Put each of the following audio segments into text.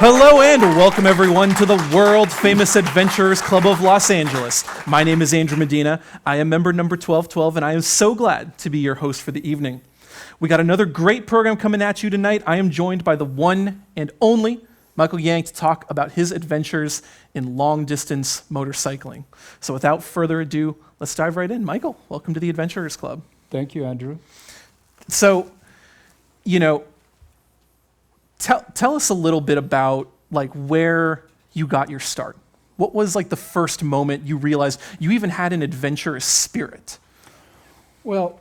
Hello and welcome everyone to the world famous Adventurers Club of Los Angeles. My name is Andrew Medina. I am member number 1212 and I am so glad to be your host for the evening. We got another great program coming at you tonight. I am joined by the one and only Michael Yang to talk about his adventures in long distance motorcycling. So without further ado, let's dive right in. Michael, welcome to the Adventurers Club. Thank you, Andrew. So, tell us a little bit about like where you got your start. What was like the first moment you realized you even had an adventurous spirit? Well,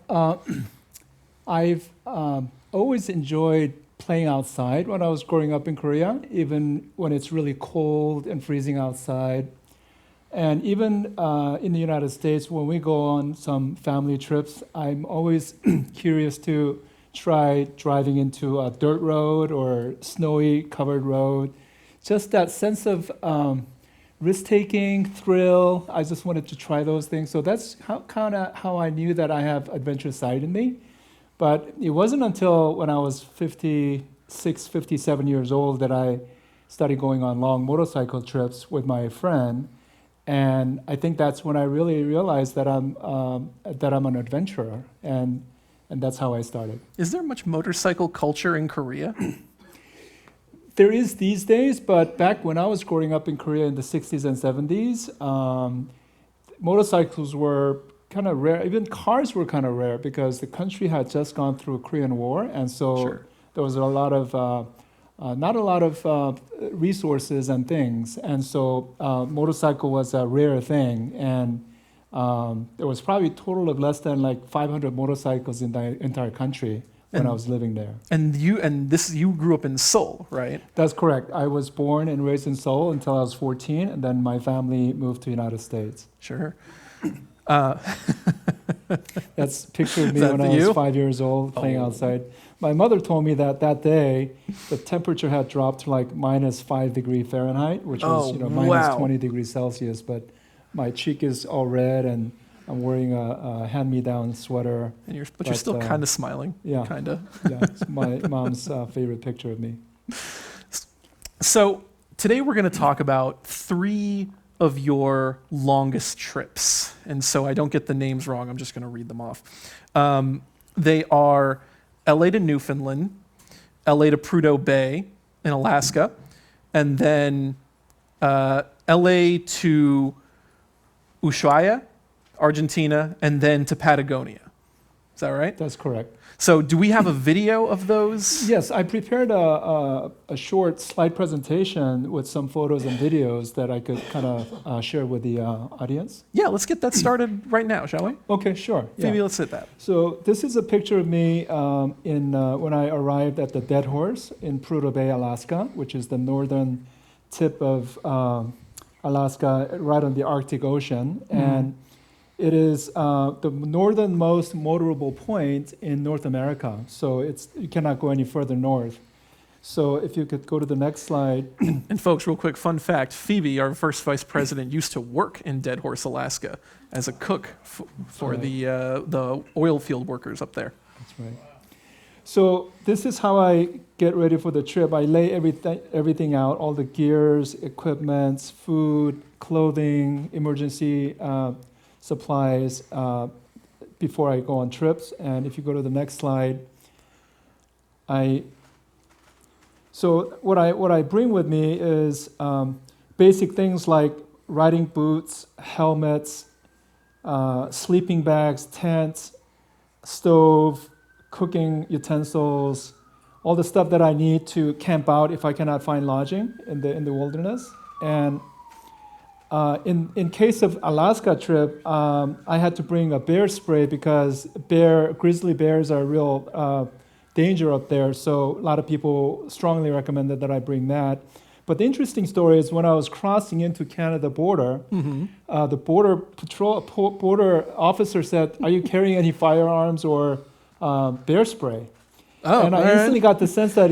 I've always enjoyed playing outside when I was growing up in Korea, even when it's really cold and freezing outside. And even in the United States, when we go on some family trips, I'm always curious to try driving into a dirt road or snowy covered road. Just that sense of risk-taking, thrill. I just wanted to try those things. So that's how I knew that I have adventurous side in me. But it wasn't until when I was 56, 57 years old that I started going on long motorcycle trips with my friend. And I think that's when I really realized that I'm an adventurer. And that's how I started. Is there much motorcycle culture in Korea? There is these days, but back when I was growing up in Korea in the 60s and 70s, motorcycles were kind of rare. Even cars were kind of rare because the country had just gone through a Korean War, and so Sure. there was not a lot of resources and things, and so motorcycle was a rare thing, and there was probably a total of less than like 500 motorcycles in the entire country when I was living there. And you grew up in Seoul, right? That's correct. I was born and raised in Seoul until I was 14, and then my family moved to the United States. Sure. That's a picture of me when I was 5 years old playing outside. My mother told me that day the temperature had dropped to like minus 5 degrees Fahrenheit, which was minus 20 degrees Celsius. But my cheek is all red, and I'm wearing a hand-me-down sweater. But you're still kind of smiling. Yeah, kind of. Yeah, it's my mom's favorite picture of me. So today we're going to talk about 3 of your longest trips. And so I don't get the names wrong. I'm just going to read them off. They are LA to Newfoundland, LA to Prudhoe Bay in Alaska, and then LA to Ushuaia, Argentina, and then to Patagonia. Is that right? That's correct. So do we have a video of those? Yes, I prepared a short slide presentation with some photos and videos that I could kind of share with the audience. Yeah, let's get that started right now, shall we? Okay, sure. Phoebe, Yeah. let's hit that. So this is a picture of me when I arrived at the Dead Horse in Prudhoe Bay, Alaska, which is the northern tip of Alaska, right on the Arctic Ocean. And it is the northernmost motorable point in North America. So you cannot go any further north. So if you could go to the next slide. And folks, real quick, fun fact, Phoebe, our first vice president, used to work in Dead Horse, Alaska as a cook for the oil field workers up there. That's right. So this is how I get ready for the trip. I lay everything out, all the gears, equipment, food, clothing, emergency supplies before I go on trips. And if you go to the next slide, so what I bring with me is basic things like riding boots, helmets, sleeping bags, tents, stove, cooking utensils, all the stuff that I need to camp out if I cannot find lodging in the wilderness. And in case of Alaska trip, I had to bring a bear spray because grizzly bears are a real danger up there. So a lot of people strongly recommended that I bring that. But the interesting story is when I was crossing into Canada border, the border officer said, "Are you carrying any firearms or bear spray?" And I instantly got the sense that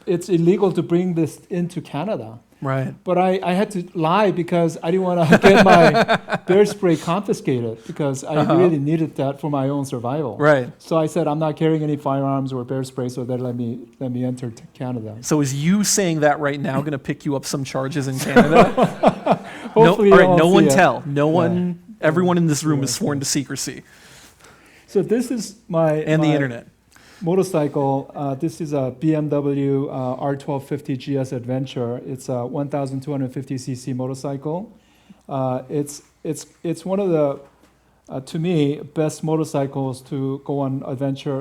it's illegal to bring this into Canada. Right. But I had to lie because I didn't want to get my bear spray confiscated because I really needed that for my own survival. Right. So I said I'm not carrying any firearms or bear spray, so they let me enter to Canada. So is you saying that right now going to pick you up some charges in Canada? Hopefully, no, all right. you No won't one see it. tell. No Yeah. one. Everyone in this room Yeah. is sworn to secrecy So this is my and the internet. motorcycle. This is a BMW R1250 GS Adventure. It's a 1,250cc motorcycle. It's one of the to me best motorcycles to go on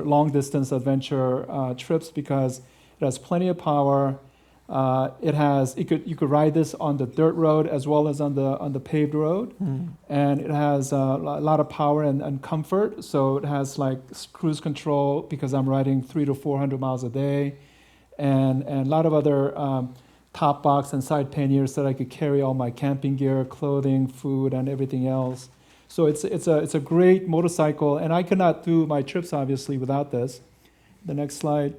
long distance adventure trips because it has plenty of power. You could ride this on the dirt road as well as on the paved road, and it has a lot of power and comfort. So it has like cruise control because I'm riding 300 to 400 miles a day, and a lot of other top box and side panniers that I could carry all my camping gear, clothing, food, and everything else. So it's a great motorcycle, and I could not do my trips obviously without this. The next slide.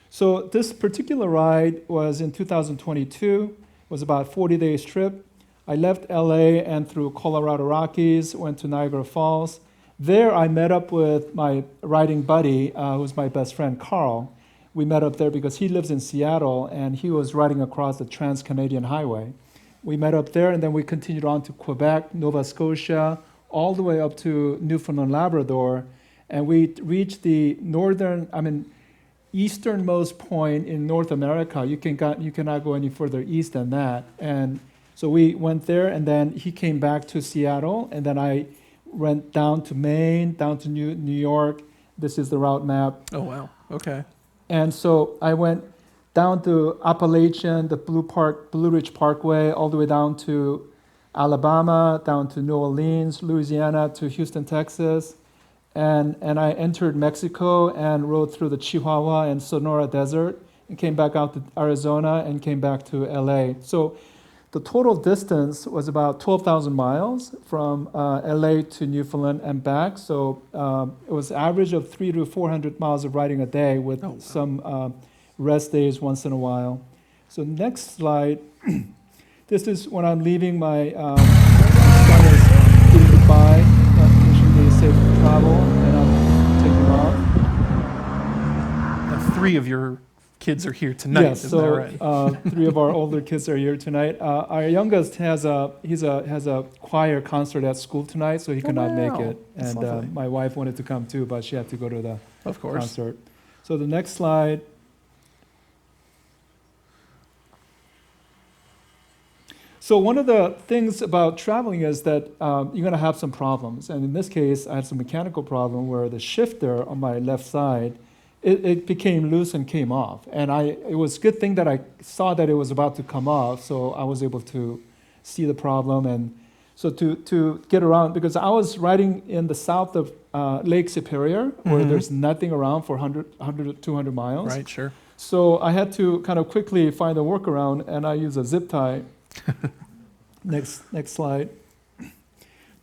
So this particular ride was in 2022. It was about a 40 days trip. I left LA and through Colorado Rockies, went to Niagara Falls. There I met up with my riding buddy, who's my best friend, Carl. We met up there because he lives in Seattle and he was riding across the Trans-Canadian Highway. We met up there and then we continued on to Quebec, Nova Scotia, all the way up to Newfoundland, Labrador. And we reached the easternmost point in North America. You cannot go any further east than that. And so we went there, and then he came back to Seattle, and then I went down to Maine, down to New York. This is the route map. Oh wow. Okay. And so I went down to Appalachian, the Blue Ridge Parkway, all the way down to Alabama, down to New Orleans, Louisiana, to Houston, Texas. And I entered Mexico and rode through the Chihuahua and Sonora Desert and came back out to Arizona and came back to LA. So the total distance was about 12,000 miles from LA to Newfoundland and back. So it was average of 300 to 400 miles of riding a day with some rest days once in a while. So next slide. This is when I'm leaving my son is giving goodbye. Wishing me safe travel, and I'm taking off. Now, 3 of your kids are here tonight. Yes, isn't that so right? 3 of our older kids are here tonight. Our youngest has a choir concert at school tonight, so he could not make it. That's lovely. And my wife wanted to come too, but she had to go to the Of course. concert. So the next slide. So one of the things about traveling is that you're going to have some problems. And in this case, I had some mechanical problem where the shifter on my left side, it became loose and came off. And it was a good thing that I saw that it was about to come off, so I was able to see the problem. And so to get around, because I was riding in the south of Lake Superior, where there's nothing around for 100 200 miles. Right, sure. So I had to kind of quickly find a workaround, and I used a zip tie. Next slide.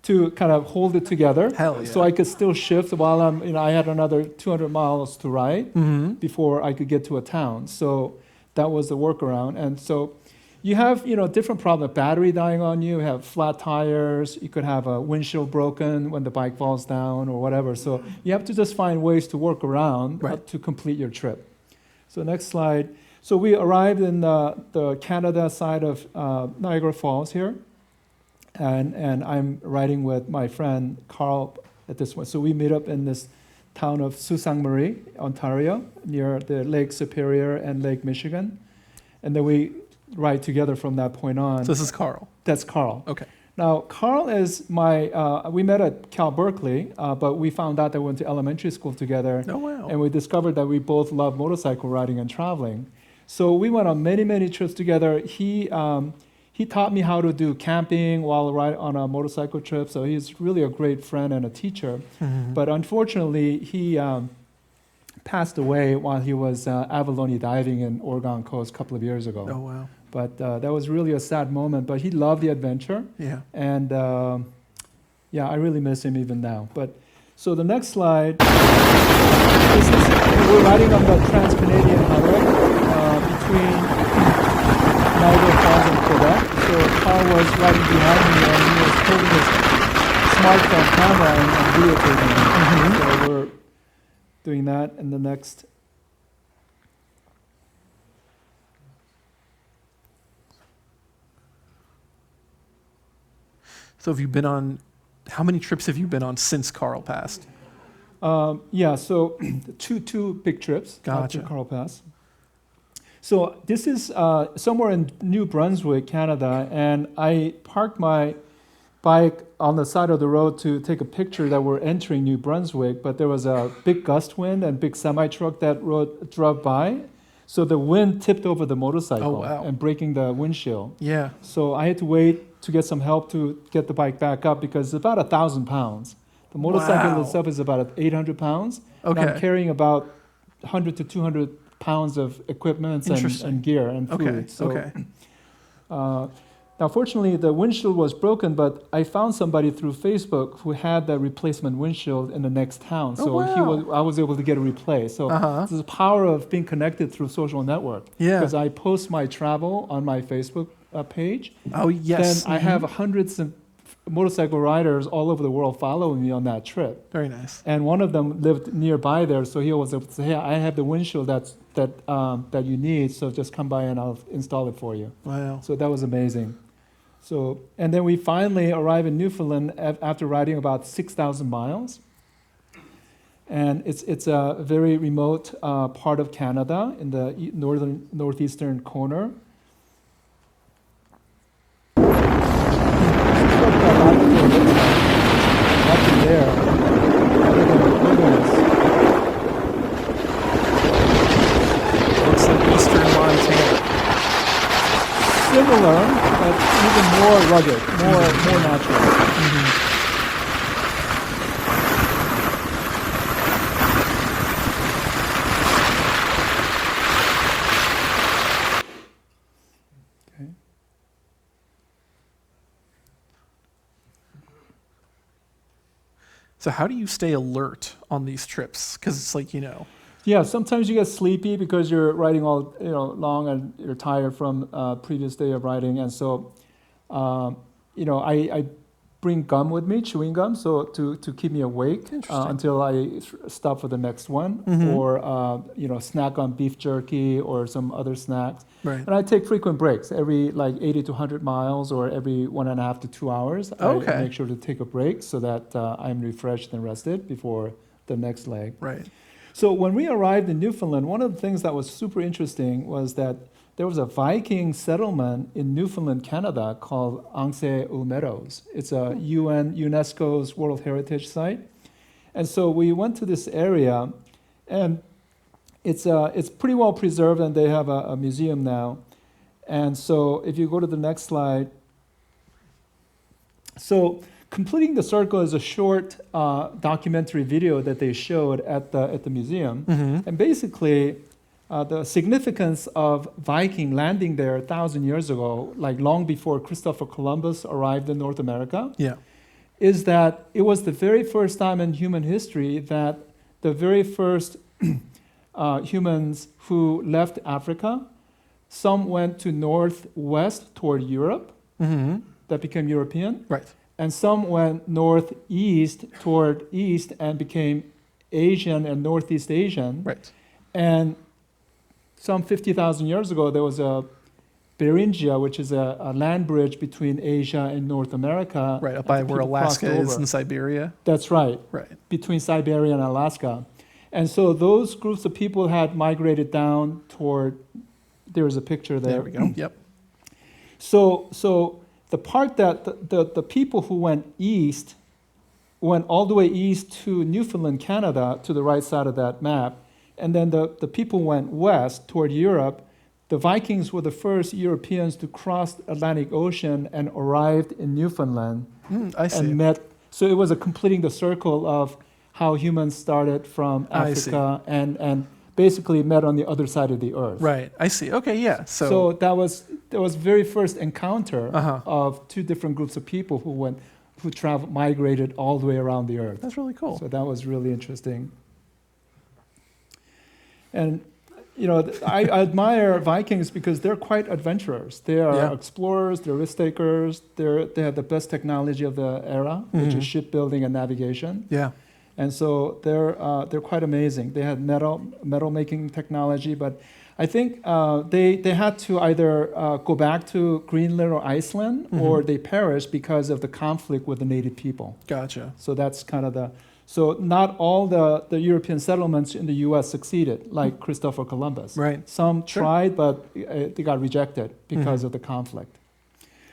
To kind of hold it together. Hell yeah. So I could still shift while I had another 200 miles to ride before I could get to a town. So that was the workaround. And so you have, different problems. Battery dying on you, have flat tires, you could have a windshield broken when the bike falls down or whatever. So you have to just find ways to work around to complete your trip. So next slide. So we arrived in the Canada side of Niagara Falls here, and I'm riding with my friend Carl at this one. So we meet up in this town of Sault Ste. Marie, Ontario, near the Lake Superior and Lake Michigan, and then we ride together from that point on. So this is Carl. That's Carl. Okay. Now, Carl is we met at Cal Berkeley, but we found out that we went to elementary school together. Oh, wow. And we discovered that we both love motorcycle riding and traveling. So we went on many, many trips together. He taught me how to do camping while on a motorcycle trip. So he's really a great friend and a teacher. But unfortunately, he passed away while he was abalone diving in Oregon coast a couple of years ago. Oh, wow. But that was really a sad moment. But he loved the adventure. Yeah. And I really miss him even now. But so the next slide. We're riding on the Trans-Canadian Highway between Niagara Falls and for that. So Carl was riding behind me and he was holding his smartphone camera and videotaping me. So we're doing that in the next. So have you been on, how many trips have you been on since Carl passed? Yeah, so two big trips Gotcha. after Carl passed. So this is somewhere in New Brunswick, Canada, and I parked my bike on the side of the road to take a picture that we're entering New Brunswick, but there was a big gust wind and big semi-truck that drove by. So the wind tipped over the motorcycle and breaking the windshield. Yeah. So I had to wait to get some help to get the bike back up because it's about 1,000 pounds. The motorcycle itself is about 800 pounds. Okay. And I'm carrying about 100 to 200 pounds of equipment and gear and food. Now, fortunately, the windshield was broken, but I found somebody through Facebook who had the replacement windshield in the next town. So I was able to get it replaced. So this is the power of being connected through social network. Yeah. Because I post my travel on my Facebook page. Oh, yes. Then I have hundreds of motorcycle riders all over the world following me on that trip. Very nice. And one of them lived nearby there, so he was able to say, hey, I have the windshield that you need, so just come by and I'll install it for you. Wow. So that was amazing. So, and then we finally arrived in Newfoundland after riding about 6,000 miles. And it's a very remote part of Canada in the northeastern corner. Nothing there other than the wilderness. Looks like eastern Montana. Similar, but even more rugged, more natural. Okay. So how do you stay alert on these trips? Because it's like, Yeah, sometimes you get sleepy because you're riding all long and you're tired from previous day of riding, and so I bring gum with me, chewing gum, so to keep me awake until I stop for the next one, or snack on beef jerky or some other snacks. Right. And I take frequent breaks every 80 to 100 miles or every 1.5 to 2 hours. I make sure to take a break so that I'm refreshed and rested before the next leg. Right. So when we arrived in Newfoundland, one of the things that was super interesting was that there was a Viking settlement in Newfoundland, Canada called Anse aux Meadows. It's a UNESCO's World Heritage Site. And so we went to this area, and it's pretty well preserved, and they have a museum now. And so if you go to the next slide. So Completing the Circle is a short documentary video that they showed at the museum. And basically, the significance of Viking landing there 1,000 years ago, like long before Christopher Columbus arrived in North America, is that it was the very first time in human history that the very first humans who left Africa, some went to northwest toward Europe, that became European. Right. And some went northeast toward east and became Asian and Northeast Asian. Right. And some 50,000 years ago, there was a Beringia, which is a land bridge between Asia and North America. Right, up by where Alaska is and Siberia. That's right. Right. Between Siberia and Alaska. And so those groups of people had migrated down toward, there's a picture there. There we go. Yep. So the part that the people who went east went all the way east to Newfoundland, Canada, to the right side of that map. And then the people went west toward Europe. The Vikings were the first Europeans to cross the Atlantic Ocean and arrived in Newfoundland. I see. And met. So it was a completing the circle of how humans started from Africa and basically met on the other side of the earth. Right. I see. Okay. Yeah. So that was very first encounter of two different groups of people who migrated all the way around the earth. That's really cool. So that was really interesting. And I admire Vikings because they're quite adventurers. They are Yeah. explorers, they're risk takers, they have the best technology of the era, which is shipbuilding and navigation. Yeah. And so they're quite amazing. They had metal making technology, but I think they had to either go back to Greenland or Iceland, or they perished because of the conflict with the native people. Gotcha. So that's kind of so not all the European settlements in the U.S. succeeded, like Christopher Columbus. Right. Some Sure. tried, but they got rejected because of the conflict.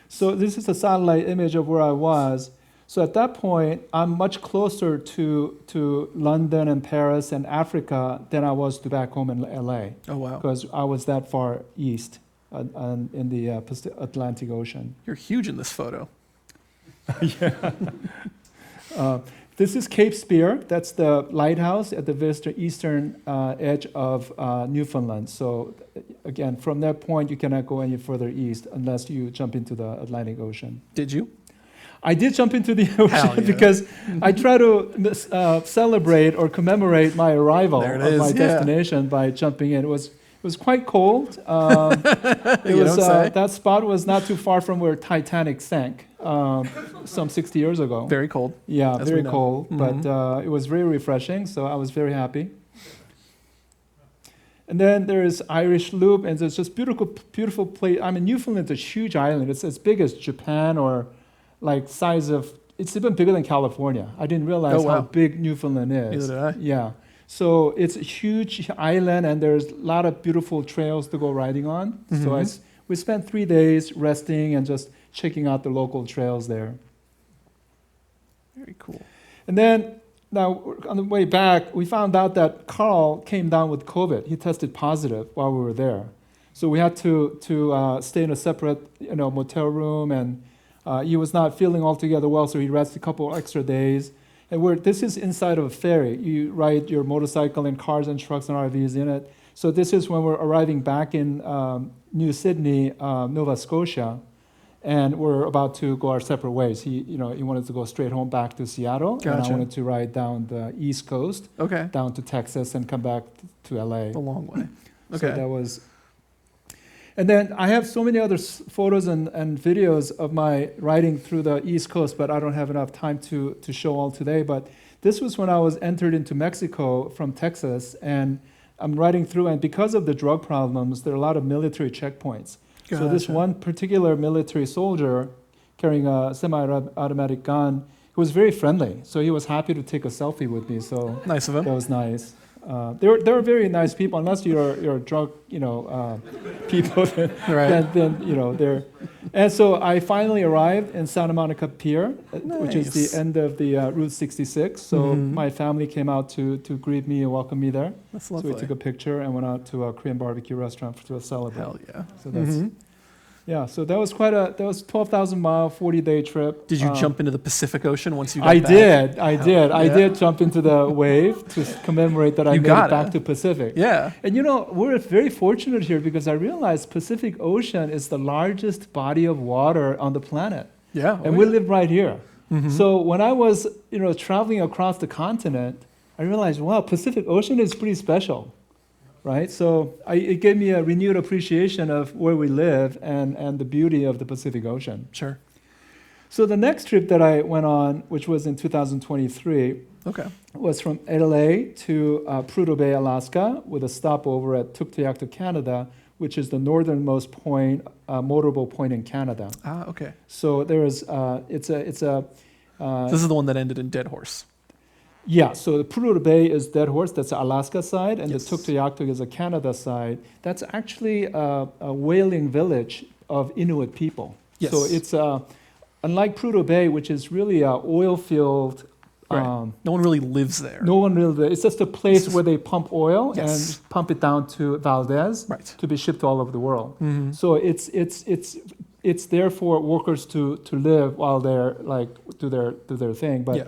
So this is a satellite image of where I was. So at that point, I'm much closer to London and Paris and Africa than I was to back home in LA, Oh, wow. because I was that far east in the Atlantic Ocean. You're huge in this photo. This is Cape Spear. That's the lighthouse at the eastern edge of Newfoundland. So again, from that point, you cannot go any further east unless you jump into the Atlantic Ocean. Did you? I did jump into the Hell ocean yeah. because I try to celebrate or commemorate my arrival There it of is, my yeah. destination by jumping in. It was quite cold. You don't say. That spot was not too far from where Titanic sank some 60 years ago. Very cold. Yeah, as very we know. cold, but it was very refreshing, so I was very happy. And then there is Irish Loop, and there's just beautiful place. I mean, Newfoundland's a huge island. It's as big as Japan, or like size of, it's even bigger than California. I didn't realize Oh, wow. how big Newfoundland is. Neither did I. Yeah. So it's a huge island, and there's a lot of beautiful trails to go riding on. So we spent 3 days resting and just checking out the local trails there. Very cool. And then, now on the way back, we found out that Carl came down with COVID. He tested positive while we were there. So we had to stay in a separate motel room, and he was not feeling altogether well, so he rested a couple extra days. And this is inside of a ferry. You ride your motorcycle and cars and trucks and RVs in it. So this is when we're arriving back in New Sydney, Nova Scotia, and we're about to go our separate ways. He wanted to go straight home back to Seattle, and I Gotcha. wanted to ride down the East Coast, Okay. down to Texas, and come back to LA. A long way. So Okay. that was. And then I have so many other photos and videos of my riding through the East Coast, but I don't have enough time to show all today. But this was when I was entered into Mexico from Texas, and I'm riding through, and because of the drug problems, there are a lot of military checkpoints. So this Gotcha. one particular military soldier carrying a semi-automatic gun, he was very friendly. So he was happy to take a selfie with me. So Nice of that him. was nice. They were very nice people, unless you're drunk, people. Right. Then they're. And so I finally arrived in Santa Monica Pier, which is Nice. the end of the Route 66. So my family came out to greet me and welcome me there. That's So lovely. we took a picture and went out to a Korean barbecue restaurant to celebrate. Hell yeah. So that's so that was 12,000-mile, 40-day trip. Did you jump into the Pacific Ocean once you got I back? did. I yeah. did jump into the wave to commemorate that I You made it gotta. back to Pacific. Yeah. And we're very fortunate here because I realized Pacific Ocean is the largest body of water on the planet. Yeah. And we live right here. So when I was, traveling across the continent, I realized, wow, Pacific Ocean is pretty special, right? So it gave me a renewed appreciation of where we live and the beauty of the Pacific Ocean. Sure. So the next trip that I went on, which was in 2023, Okay. was from LA to Prudhoe Bay, Alaska, with a stopover at Tuktoyaktuk, Canada, which is the northernmost point, motorable point in Canada. Ah, okay. So there is, this This is the one that ended in Dead Horse. Yeah, so the Prudhoe Bay is Dead Horse, that's the Alaska side, and Yes. the Tuktoyaktuk is the Canada side. That's actually a whaling village of Inuit people. Yes. So it's, unlike Prudhoe Bay, which is really an oil field, Right. No one really lives there. no one really, it's just a place where they pump oil Yes. and pump it down to Valdez Right. to be shipped all over the world. Mm-hmm. So it's there for workers to live while they're do their thing. But Yeah.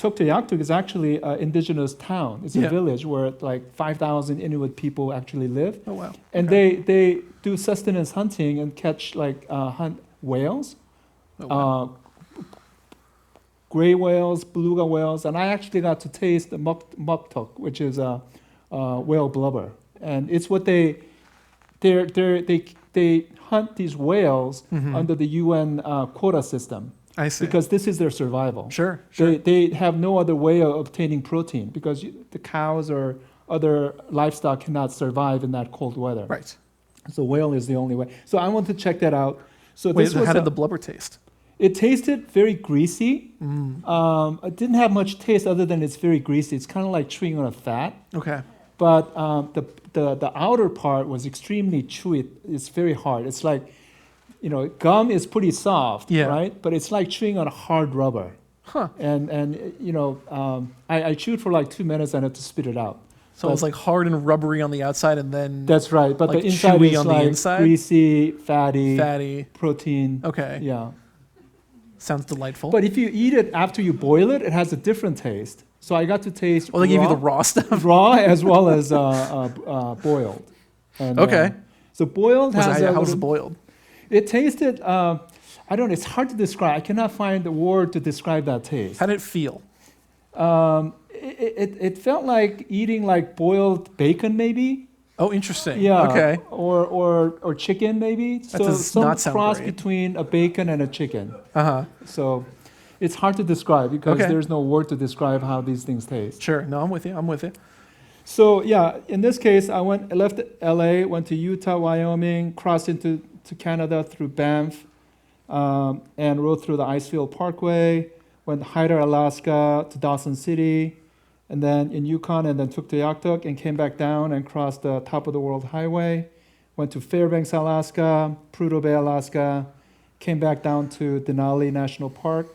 Tuktoyaktuk is actually an indigenous town. It's a Yeah. village where 5,000 Inuit people actually live. Oh, wow. And Okay. they do sustenance hunting and catch hunt whales, Oh, wow. gray whales, beluga whales. And I actually got to taste the muktuk, which is a whale blubber. and it's what they hunt these whales under the UN quota system. I see. Because this is their survival. Sure. They have no other way of obtaining protein because the cows or other livestock cannot survive in that cold weather. Right. So whale is the only way. So I want to check that out. So Wait, this was how did the blubber taste? It tasted very greasy. It didn't have much taste other than it's very greasy. It's kind of like chewing on a fat. Okay. But the outer part was extremely chewy. It's very hard. It's like, gum is pretty soft, right? But it's like chewing on a hard rubber. Huh. And I chewed for like 2 minutes and I had to spit it out. So it was like hard and rubbery on the outside, and then that's right. But like the inside chewy is on like the inside? greasy, fatty, protein. Okay. Yeah. Sounds delightful. But if you eat it after you boil it, it has a different taste. So I got to taste they gave you the raw stuff? Raw as well as boiled. And, okay. So boiled has how was it boiled? It tasted, I don't know, it's hard to describe. I cannot find the word to describe that taste. How did it feel? It felt like eating like boiled bacon maybe. Oh, interesting. Yeah. Okay. Or chicken maybe. That does some not sound cross great. between a bacon and a chicken. Uh-huh. So it's hard to describe because there's no word to describe how these things taste. Sure. No, I'm with you. So yeah, in this case, I left LA, went to Utah, Wyoming, crossed into Canada through Banff, and rode through the Icefield Parkway, went to Hyder, Alaska to Dawson City, and then in Yukon, and then took Tuyaktuk and came back down and crossed the top of the world highway, went to Fairbanks, Alaska, Prudhoe Bay, Alaska, came back down to Denali National Park,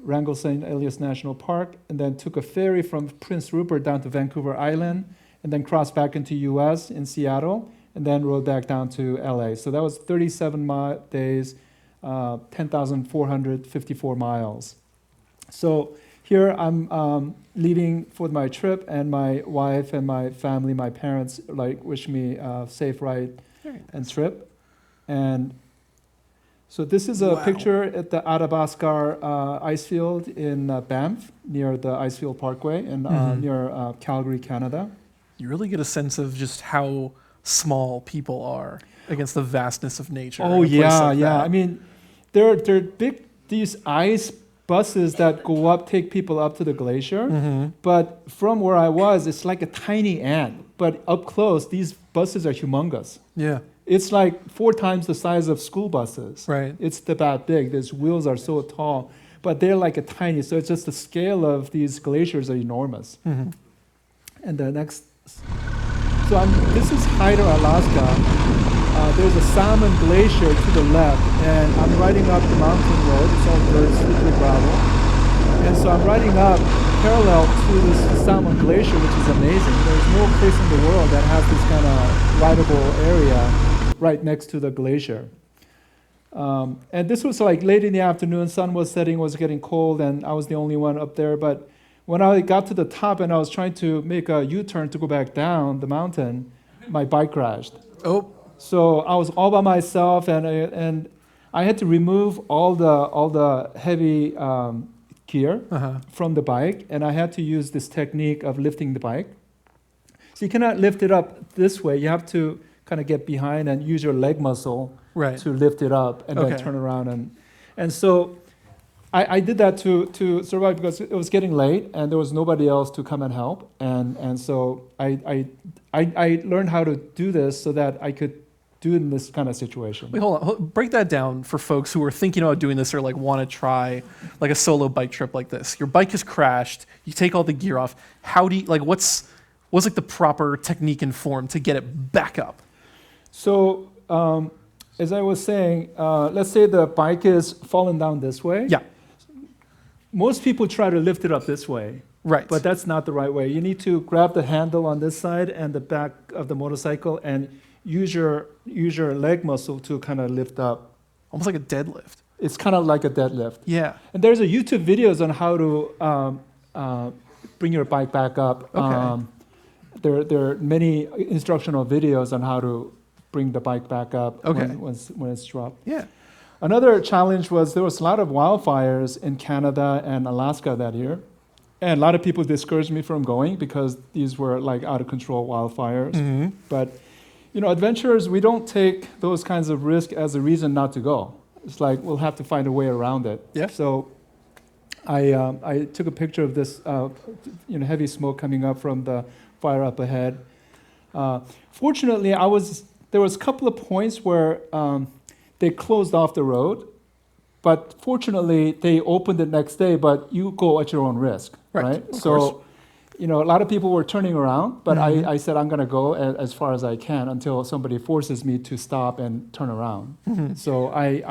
Wrangell St. Elias National Park, and then took a ferry from Prince Rupert down to Vancouver Island, and then crossed back into US in Seattle, and then rode back down to LA. So that was 37 days, 10,454 miles. So here I'm leaving for my trip, and my wife and my family, my parents, wish me a safe ride and trip. And so this is a picture at the Athabasca ice field in Banff, near the Icefield Parkway, and near Calgary, Canada. You really get a sense of just how small people are against the vastness of nature. Oh yeah. I mean, they're big. These ice buses that go up take people up to the glacier. But from where I was, it's like a tiny ant. But up close, these buses are humongous. Yeah. It's like 4 times the size of school buses. Right. It's that big. These wheels are so tall, but they're like a tiny. So it's just the scale of these glaciers are enormous. And the next. So this is Hyder, Alaska. There's a Salmon Glacier to the left, and I'm riding up the mountain road. It's all dirt, slippery gravel. And so I'm riding up parallel to this Salmon Glacier, which is amazing. There's no place in the world that has this kind of rideable area right next to the glacier. And this was like late in the afternoon, sun was setting, was getting cold, and I was the only one up there. But when I got to the top and I was trying to make a U-turn to go back down the mountain, my bike crashed. Oh. So I was all by myself, and I had to remove all the heavy gear from the bike, and I had to use this technique of lifting the bike. So you cannot lift it up this way. You have to kind of get behind and use your leg muscle to lift it up and then turn around. And so I did that to survive because it was getting late and there was nobody else to come and help. And so I learned how to do this so that I could do it in this kind of situation. Wait, hold on. Break that down for folks who are thinking about doing this or want to try like a solo bike trip like this. Your bike has crashed. You take all the gear off. How do you, what's like the proper technique and form to get it back up? So as I was saying, let's say the bike is falling down this way. Yeah. Most people try to lift it up this way. Right. But that's not the right way. You need to grab the handle on this side and the back of the motorcycle and use your leg muscle to kind of lift up. Almost like a deadlift. It's kind of like a deadlift. Yeah. And there's a YouTube videos on how to bring your bike back up. Okay. There are many instructional videos on how to bring the bike back up when it's dropped. Yeah. Another challenge was there was a lot of wildfires in Canada and Alaska that year. And a lot of people discouraged me from going because these were like out of control wildfires. Mm-hmm. But, adventurers, we don't take those kinds of risk as a reason not to go. It's like we'll have to find a way around it. Yeah. So I took a picture of this, heavy smoke coming up from the fire up ahead. Fortunately, there was a couple of points where they closed off the road, but fortunately they opened it next day. But you go at your own risk, right? Of So, course. a lot of people were turning around, but Mhm. I said I'm going to go as far as I can until somebody forces me to stop and turn around. Mhm. So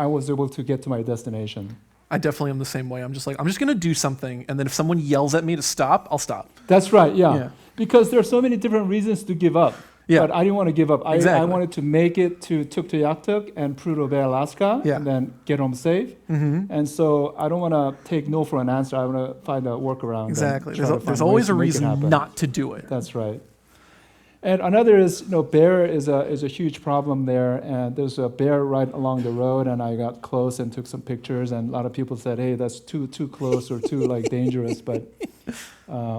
I was able to get to my destination. I definitely am the same way. I'm just going to do something. And then if someone yells at me to stop, I'll stop. That's right, yeah. Yeah. Because there are so many different reasons to give up. Yeah. But I didn't want to give up. I Exactly. wanted to make it to Tuktoyaktuk and Prudhoe Bay, Alaska, Yeah. and then get home safe. Mm-hmm. And so I don't want to take no for an answer. I want to find a workaround. and Exactly. try to find There's ways always to a make it reason happen. not to do it. That's right. And another is, bear is a huge problem there. And there's a bear right along the road, and I got close and took some pictures. And a lot of people said, "Hey, that's too close or too dangerous." But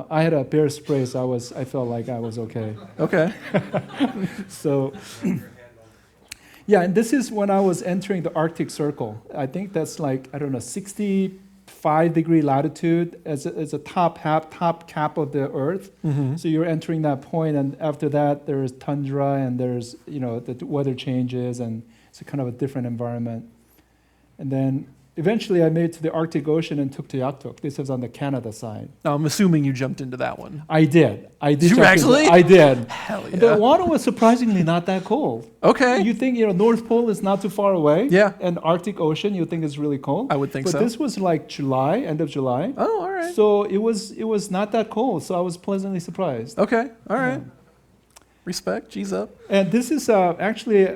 I had a bear spray, so I felt like I was okay. Okay. So, yeah, and this is when I was entering the Arctic Circle. I think that's 65-degree latitude as a top cap of the Earth. Mm-hmm. So you're entering that point, and after that, there's tundra, and there's the weather changes, and it's a kind of a different environment. And then eventually, I made it to the Arctic Ocean and Tuktoyaktuk. This was on the Canada side. Now, I'm assuming you jumped into that one. I did. You jump into- actually? I did. Hell And the yeah. water was surprisingly not that cold. Okay. You think North Pole is not too far away, Yeah. and Arctic Ocean you think is really cold. I would think but so. this was like July, end of July. Oh, all right. So it was not that cold. So I was pleasantly surprised. Okay. All right. Yeah. Respect. G's up. And this is actually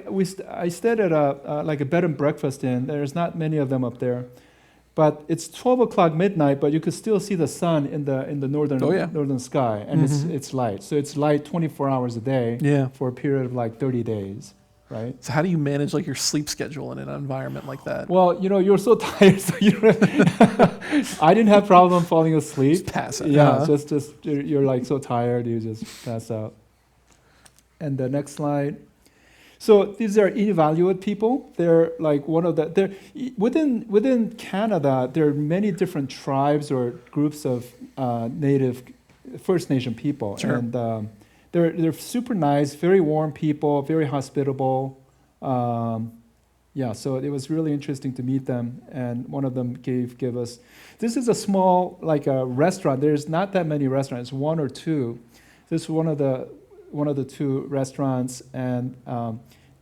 I stayed at a bed and breakfast inn. There's not many of them up there, but it's 12 o'clock midnight. But you could still see the sun in the northern Oh, yeah. northern sky, and Mhm. it's light. So it's light 24 hours a day Yeah. for a period of 30 days, right? So how do you manage your sleep schedule in an environment like that? Well, you're so tired, so I didn't have problem falling asleep. Just pass out. Yeah, Uh-huh. just you're so tired, you just pass out. And the next slide. So these are Inuvialuit people. They're within Canada. There are many different tribes or groups of native First Nation people, Sure. and they're super nice, very warm people, very hospitable. Yeah, so it was really interesting to meet them, and one of them gave us. This is a small a restaurant. There's not that many restaurants, one or two. This is one of the two restaurants, and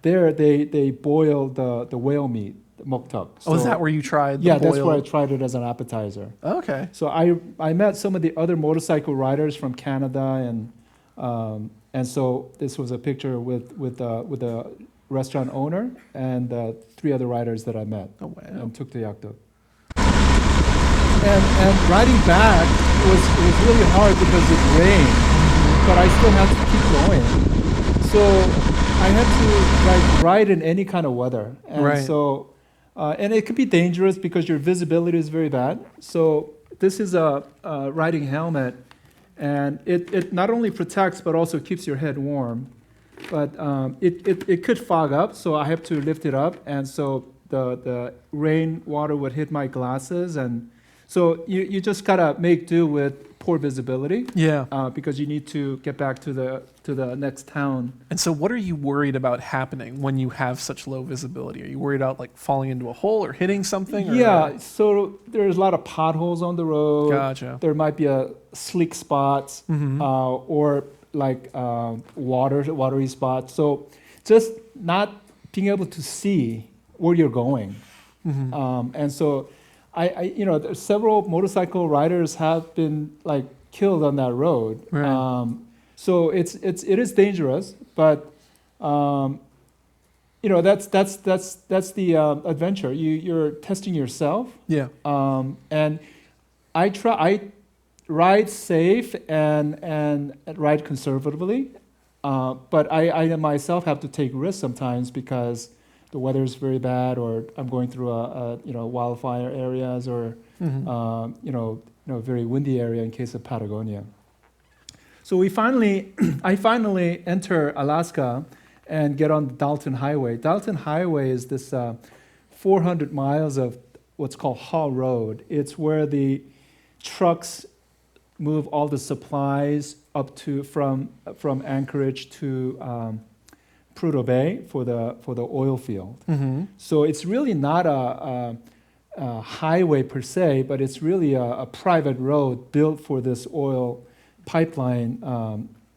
there they boil the whale meat, the moktuk. Oh, is that where you tried the Yeah, that's boiled- where I tried it as an appetizer. Okay. So I met some of the other motorcycle riders from Canada, and so this was a picture with the restaurant owner and 3 other riders that I met Oh, wow. and took to Yaktuk. And riding back was really hard because it rained, but I still had to keep going. So I had to ride in any kind of weather, and Right. so and it could be dangerous because your visibility is very bad. So this is a riding helmet, and it not only protects but also keeps your head warm. But it could fog up, so I have to lift it up, and so the rain water would hit my glasses, and so you just gotta make do with poor visibility. Yeah. Because you need to get back to the next town. And so what are you worried about happening when you have such low visibility? Are you worried about falling into a hole or hitting something? Or? Yeah, so there's a lot of potholes on the road. Gotcha. There might be a slick spots, Mhm. or watery spots. So just not being able to see where you're going. Mhm. And so there's several motorcycle riders have been killed on that road. Right. So it is dangerous, but that's the adventure. You're testing yourself, Yeah. and I ride safe and ride conservatively, but I myself have to take risks sometimes because the weather is very bad, or I'm going through wildfire areas, or Mhm. very windy area in case of Patagonia. So I finally enter Alaska and get on the Dalton Highway. Dalton Highway is this 400 miles of what's called haul road. It's where the trucks move all the supplies up to from Anchorage to Prudhoe Bay for the oil field. Mm-hmm. So it's really not a highway per se, but it's really a private road built for this oil pipeline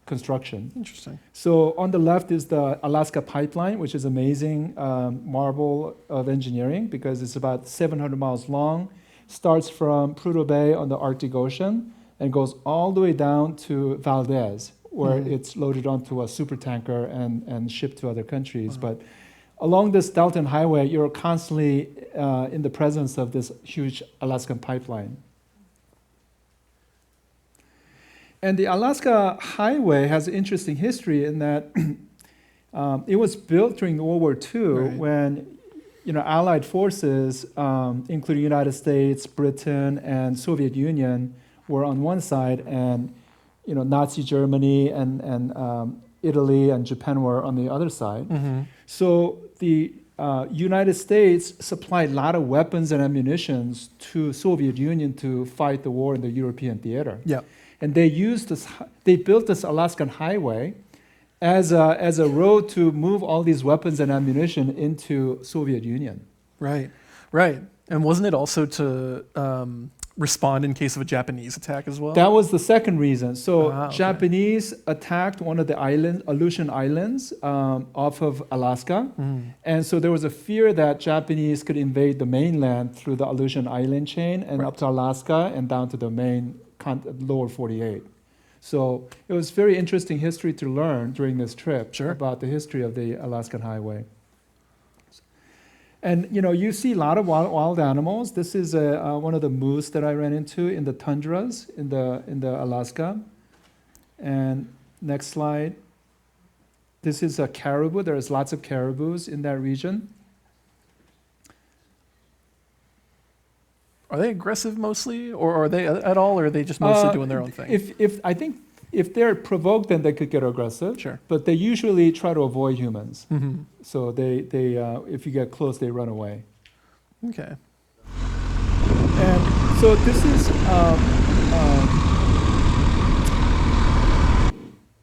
construction. Interesting. So on the left is the Alaska Pipeline, which is amazing marvel of engineering because it's about 700 miles long, starts from Prudhoe Bay on the Arctic Ocean and goes all the way down to Valdez, where it's loaded onto a supertanker and shipped to other countries. Wow. But along this Dalton Highway, you're constantly in the presence of this huge Alaskan pipeline. And the Alaska Highway has an interesting history in that it was built during World War II Right. when Allied forces, including United States, Britain, and Soviet Union, were on one side, and Nazi Germany and Italy and Japan were on the other side. Mm-hmm. So the United States supplied a lot of weapons and ammunitions to Soviet Union to fight the war in the European theater. Yeah. And they built this Alaskan Highway as a road to move all these weapons and ammunition into Soviet Union. Right. Right. And wasn't it also to respond in case of a Japanese attack as well? That was the second reason. So Okay. Japanese attacked one of the Aleutian Islands off of Alaska. Mm. And so there was a fear that Japanese could invade the mainland through the Aleutian Island chain and up to Alaska and down to the main lower 48. So it was very interesting history to learn during this trip about the history of the Alaskan Highway. And you see a lot of wild animals. This is one of the moose that I ran into in the tundras in the Alaska. And next slide. This is a caribou. There's lots of caribous in that region. Are they aggressive mostly, or are they at all, or are they just mostly doing their own thing? I think if they're provoked, then they could get aggressive. Sure. But they usually try to avoid humans. Mm-hmm. So they if you get close, they run away. Okay. And so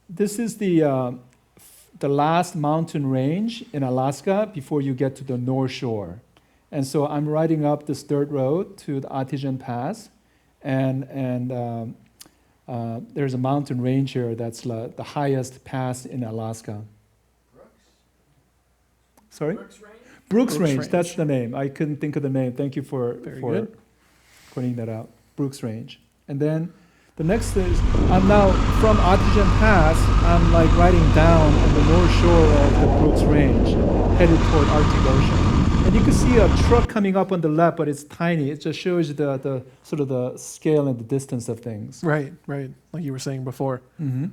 this is the last mountain range in Alaska before you get to the North Shore. And so I'm riding up this dirt road to the Artesian Pass, and there's a mountain range here that's the highest pass in Alaska. Sorry? Brooks Range, that's the name. I couldn't think of the name. Thank you for pointing that out. Brooks Range. And then the next is, I'm now from Artesian Pass, I'm like riding down on the north shore of the Brooks Range, headed toward Arctic Ocean. And you can see a truck coming up on the left, but it's tiny. It just shows you the sort of the scale and the distance of things. Right, right. Like you were saying before. Mm-hmm.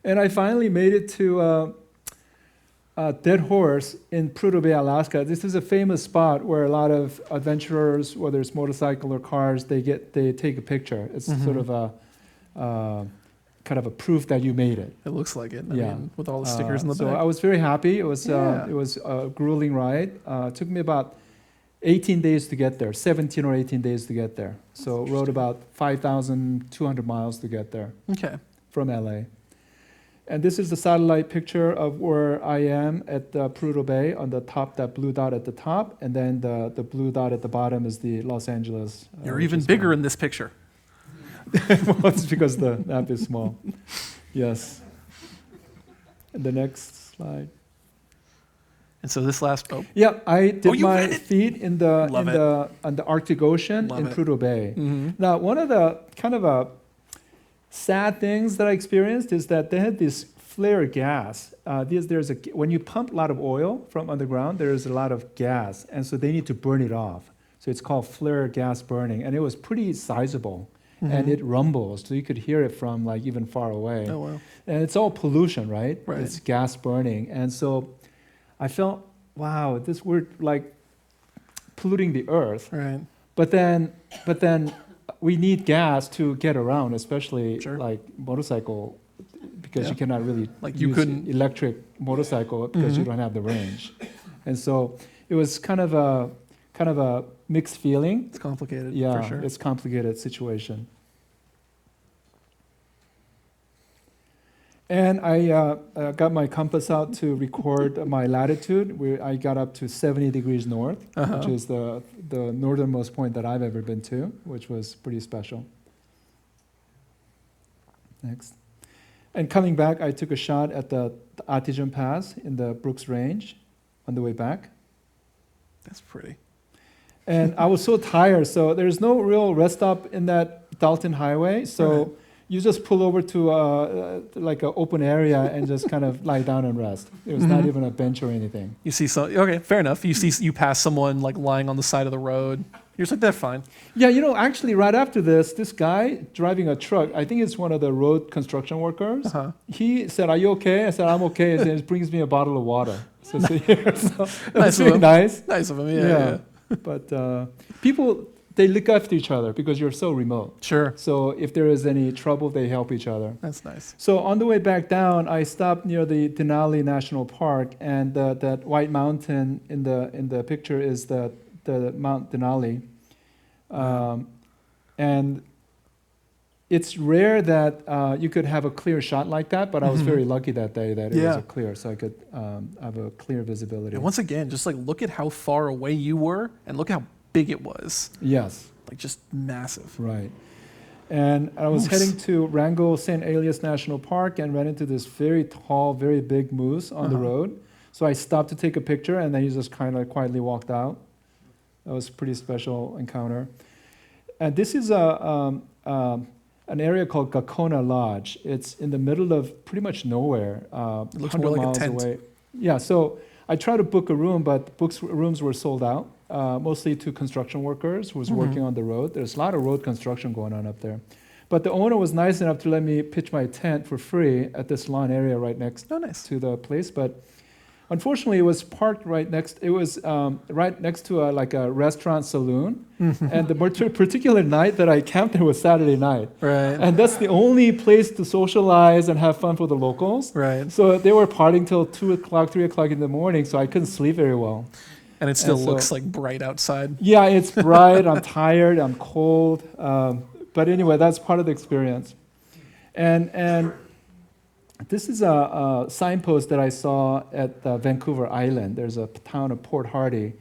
And I finally made it to Dead Horse in Prudhoe Bay, Alaska. This is a famous spot where a lot of adventurers, whether it's motorcycle or cars, they take a picture. It's sort of a kind of a proof that you made it. It looks like it. I mean, with all the stickers in the so back. I was very happy. It was a grueling ride. It took me about 18 days to get there, 17 or 18 days to get there. So rode about 5,200 miles to get there. Okay. From LA. And this is the satellite picture of where I am at Prudhoe Bay on the top, that blue dot at the top, and then the blue dot at the bottom is the Los Angeles. You're even bigger in this picture. Well, it's because the map is small. Yes. And the next slide. And so this last, Yeah, I did my ran it? feet on the Arctic Ocean in Prudhoe Bay. Mm-hmm. Now, one of the kind of sad things that I experienced is that they had this flare gas. When you pump a lot of oil from underground, there's a lot of gas, and so they need to burn it off. So it's called flare gas burning, and it was pretty sizable, and it rumbles, so you could hear it from like even far away. Oh wow! And it's all pollution, right? Right. It's gas burning, and so I felt wow, we're like polluting the earth. Right. But then we need gas to get around, especially Sure. like motorcycle, because Yeah. you cannot really Like you use couldn't- electric motorcycle because you don't have the range. And so it was kind of a mixed feeling. It's complicated. Yeah, For sure. it's a complicated situation. And I got my compass out to record my latitude. I got up to 70 degrees north, which is the northernmost point that I've ever been to, which was pretty special. Next. And coming back, I took a shot at the Artisan Pass in the Brooks Range on the way back. That's pretty. And I was so tired, so there's no real rest stop in that Dalton Highway. So Right. you just pull over to like an open area and just kind of lie down and rest. There's not even a bench or anything. You see okay, fair enough. You pass someone like lying on the side of the road. You're just like, they're fine. Yeah, actually right after this guy driving a truck, I think it's one of the road construction workers. He said, "Are you okay?" I said, "I'm okay." And he brings me a bottle of water. So, so it was really nice. Nice of him, yeah. But people, they look after each other because you're so remote. Sure. So if there is any trouble, they help each other. That's nice. So on the way back down, I stopped near the Denali National Park, and that white mountain in the picture is the Mount Denali. And it's rare that you could have a clear shot like that, but I was very lucky that day that it was a clear, so I could have a clear visibility. And once again, just like look at how far away you were and look how big it was. Yes. Like just massive. Right. And I was heading to Wrangell St. Elias National Park and ran into this very tall, very big moose on the road. So I stopped to take a picture, and then he just kind of quietly walked out. That was a pretty special encounter. And this is an area called Gakona Lodge. It's in the middle of pretty much nowhere, It looks 100 more like miles a tent. away. Yeah, so I tried to book a room, but rooms were sold out, mostly to construction workers who was working on the road. There's a lot of road construction going on up there. But the owner was nice enough to let me pitch my tent for free at this lawn area right next to the place. But unfortunately, it was parked right next. It was right next to a restaurant saloon, and the particular night that I camped there was Saturday night, Right. and that's the only place to socialize and have fun for the locals. Right. So they were partying till 2 o'clock, 3 o'clock in the morning. So I couldn't sleep very well. And it still And so- looks like bright outside. Yeah, it's bright. I'm tired. I'm cold. But anyway, that's part of the experience. And this is a signpost that I saw at Vancouver Island. There's a town of Port Hardy.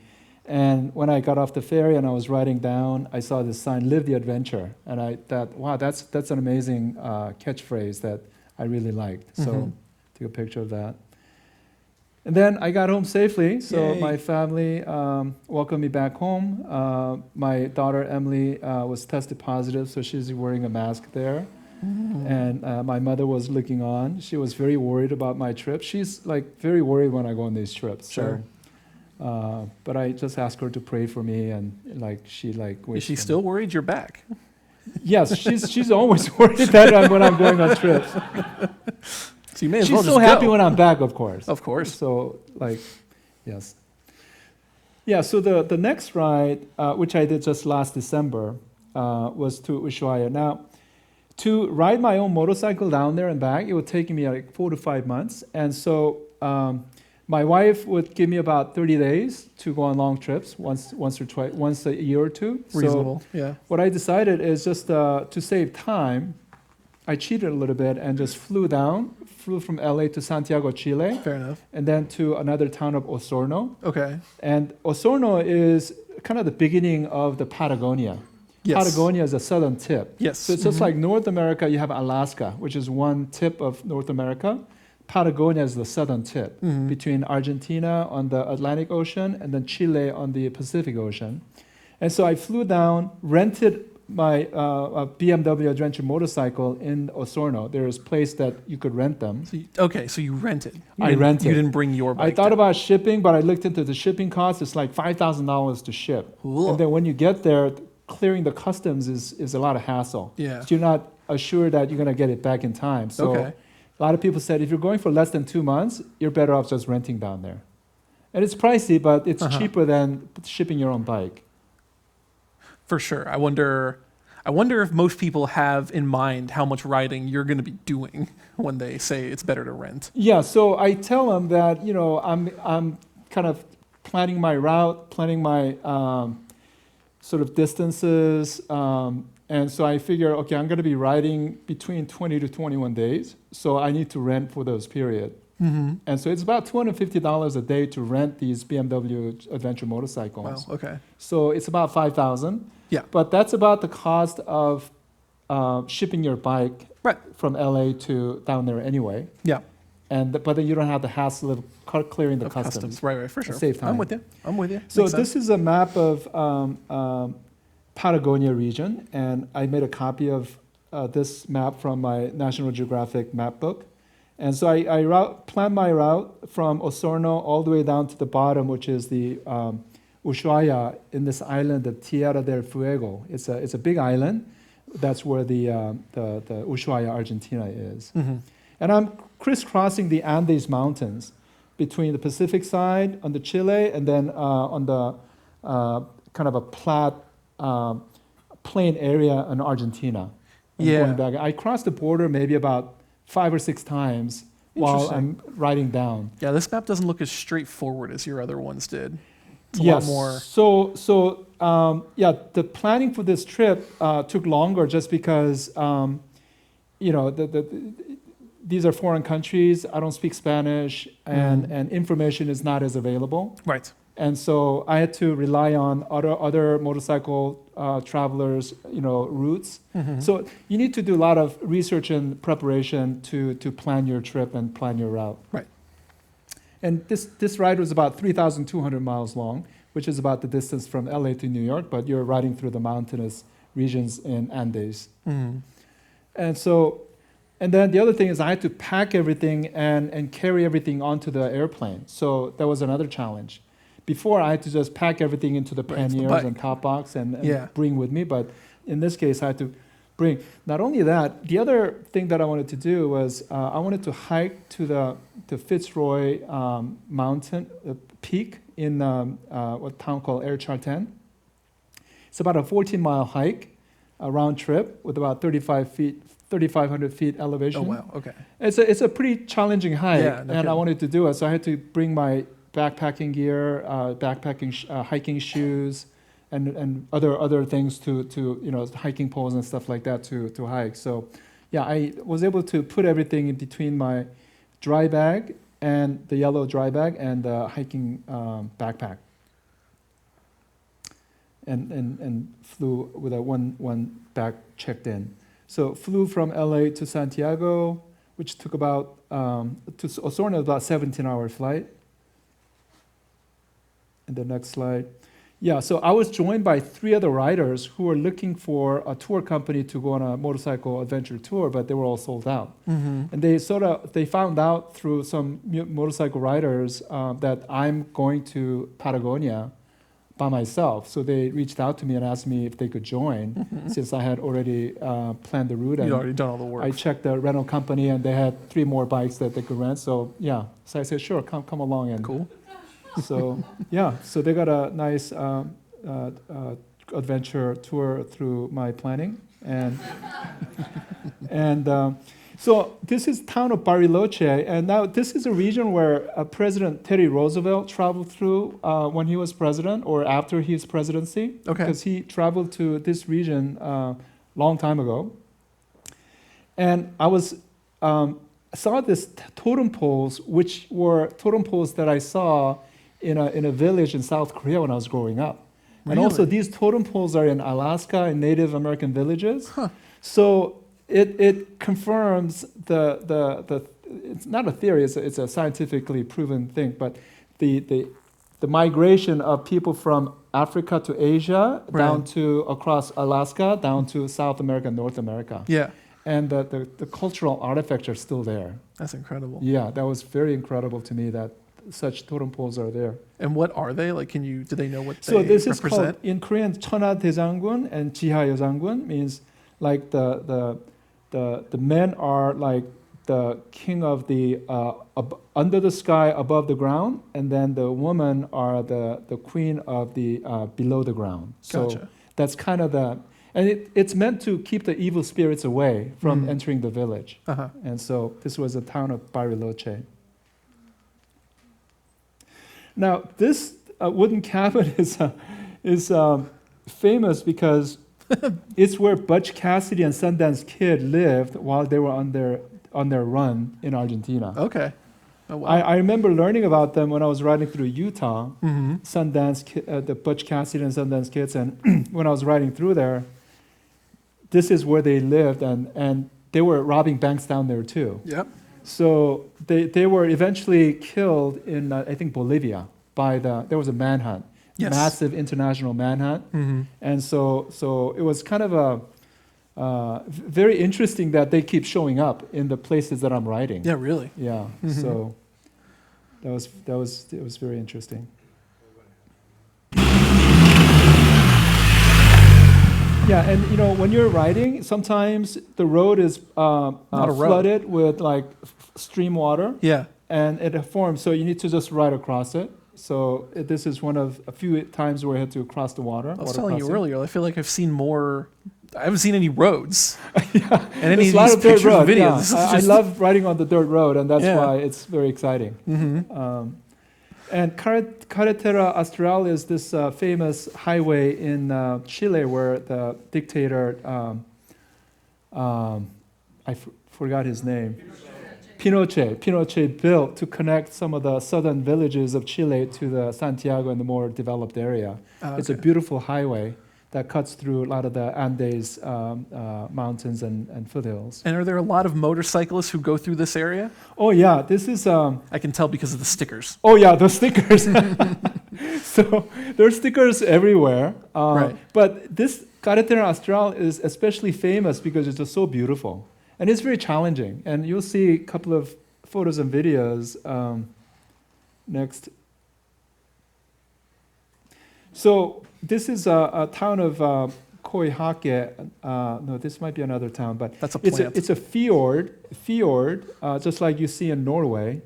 And when I got off the ferry and I was riding down, I saw this sign, "Live the Adventure." And I thought, wow, that's an amazing catchphrase that I really liked. So took a picture of that. And then I got home safely. So Yay. my family welcomed me back home. My daughter, Emily, was tested positive, so she's wearing a mask there. And my mother was looking on. She was very worried about my trip. She's like very worried when I go on these trips. Sure. So, but I just asked her to pray for me, and she Is wished she for me. still worried you're back? Yes, she's always worried that when I'm going on trips. So you may as She's well so just happy go. when I'm back, of course. Of course. So yes. Yeah. So the next ride, which I did just last December, was to Ushuaia. Now, to ride my own motorcycle down there and back, it would take me like 4 to 5 months. And so my wife would give me about 30 days to go on long trips, once or twice, once a year or two. Reasonable. So Yeah. what I decided is just to save time, I cheated a little bit and just flew from LA to Santiago, Chile, Fair enough. and then to another town of Osorno. Okay. And Osorno is kind of the beginning of the Patagonia. Yes. Patagonia is the southern tip. Yes. So it's just like North America, you have Alaska, which is one tip of North America. Patagonia is the southern tip between Argentina on the Atlantic Ocean and then Chile on the Pacific Ocean. And so I flew down, rented my BMW Adventure motorcycle in Osorno. There's a place that you could rent them. So you rented. I rented. You didn't bring your bike. I thought down. about shipping, but I looked into the shipping costs. It's like $5,000 to ship. Cool. And then when you get there, clearing the customs is a lot of hassle. Yeah. So you're not assured that you're going to get it back in time. So Okay. a lot of people said if you're going for less than 2 months, you're better off just renting down there. And it's pricey, but it's Uh-huh. cheaper than shipping your own bike. For sure. I wonder if most people have in mind how much riding you're going to be doing when they say it's better to rent. Yeah, so I tell them that, you know, I'm kind of planning my route, planning my sort of distances, and so I figure, okay, I'm going to be riding between 20 to 21 days, so I need to rent for those period. Mm-hmm. And so it's about $250 a day to rent these BMW adventure motorcycles. Wow. Okay. So it's about $5,000. Yeah. But that's about the cost of shipping your bike Right. from LA to down there anyway. Yeah. But then you don't have the hassle of clearing the Of customs. Right. For sure. Save time. I'm with you. So Makes this sense. is a map of Patagonia region, and I made a copy of this map from my National Geographic map book. And so I planned my route from Osorno all the way down to the bottom, which is the Ushuaia in this island, the Tierra del Fuego. It's a big island. That's where the Ushuaia, Argentina is. Mm-hmm. And I'm crisscrossing the Andes Mountains between the Pacific side on the Chile and then on the kind of a plain area in Argentina. And Yeah. going back. I crossed the border maybe about 5 or 6 times while I'm riding down. Yeah, this map doesn't look as straightforward as your other ones did. It's a Yes. lot more. So the planning for this trip took longer just because, you know, these are foreign countries. I don't speak Spanish, and information is not as available. Right. And so I had to rely on other motorcycle travelers, you know, routes. Mm-hmm. So you need to do a lot of research and preparation to plan your trip and plan your route. Right. And this ride was about 3,200 miles long, which is about the distance from LA to New York, but you're riding through the mountainous regions in Andes. Mm-hmm. And then the other thing is I had to pack everything and carry everything onto the airplane. So that was another challenge. Before, I had to just pack everything into the Right, into the panniers bike. and top box and Yeah. bring with me. But in this case, I had to bring. Not only that, the other thing that I wanted to do was I wanted to hike to the Fitzroy mountain peak in a town called Air Charten. It's about a 14-mile hike, a round trip with about 3,500 feet elevation. Oh, wow. Okay. It's a pretty challenging hike, Yeah, no and I kidding. wanted to do it, so I had to bring my backpacking gear, hiking shoes, and other things to you know, hiking poles and stuff like that to hike. So, yeah, I was able to put everything in between my dry bag and the yellow dry bag and the hiking backpack, and flew with a one bag checked in. So flew from LA to Santiago, which took about to Osorno about 17-hour flight. And the next slide. Yeah, so I was joined by 3 other riders who were looking for a tour company to go on a motorcycle adventure tour, but they were all sold out. Mm-hmm. And they found out through some motorcycle riders that I'm going to Patagonia by myself. So they reached out to me and asked me if they could join, since I had already planned the route. You'd And already done all the work. I checked the rental company, and they had 3 more bikes that they could rent. So yeah, so I said, sure, come along. And Cool. so yeah, so they got a nice adventure tour through my planning, and so this is town of Bariloche, and now this is a region where President Teddy Roosevelt traveled through when he was president or after his presidency. Okay. Because he traveled to this region long time ago, and I was. Saw this totem poles, which were totem poles that I saw in a village in South Korea when I was growing up. And also Really? these totem poles are in Alaska in Native American villages. Huh. So it confirms the it's not a theory, it's a scientifically proven thing, but the migration of people from Africa to Asia down Right. to across Alaska down to South America, North America. Yeah. And the cultural artifacts are still there. That's incredible. Yeah, that was very incredible to me that such totem poles are there. And what are they? Like, do they know what So they this is represent? called, in Korean, Chona Daejanggun and Jiha Yeojanggun, means like the men are like the king of the under the sky, above the ground, and then the women are the queen of the below the ground. So Gotcha. that's kind of and it's meant to keep the evil spirits away from entering the village. Uh-huh. And so this was the town of Bariloche. Now this wooden cabin is famous because it's where Butch Cassidy and Sundance Kid lived while they were on their run in Argentina. Okay. Oh, wow. I remember learning about them when I was riding through Utah, Mm-hmm. the Butch Cassidy and Sundance Kids, and when I was riding through there, this is where they lived, and they were robbing banks down there too. Yep. So they were eventually killed in I think Bolivia there was a manhunt, Yes. massive international manhunt, Mm-hmm. and so it was kind of a very interesting that they keep showing up in the places that I'm riding. Yeah, really. Yeah. Mhm. So it was very interesting. Yeah, and when you're riding, sometimes the road is Not a road. flooded with like stream water, Yeah. and it forms. So you need to just ride across it. So this is one of a few times where I had to cross the water. I was water telling you crossing. earlier, I feel like I've seen more. I haven't seen any roads. Yeah, And any there's of a lot these of dirt pictures road. and Yeah. videos. I love riding on the dirt road, and that's Yeah. why it's very exciting. Mm-hmm. And Carretera Austral is this famous highway in Chile where the dictator, forgot his name, Pinochet built to connect some of the southern villages of Chile to the Santiago and the more developed area. It's a beautiful highway that cuts through a lot of the Andes mountains and foothills. And are there a lot of motorcyclists who go through this area? Oh yeah, this is... I can tell because of the stickers. Oh yeah, the stickers. So there are stickers everywhere. Right. But this Carretera Austral is especially famous because it's just so beautiful. And it's very challenging. And you'll see a couple of photos and videos next. So this is a town of Koihake. No, this might be another town, but That's a plant. it's a fjord, just like you see in Norway,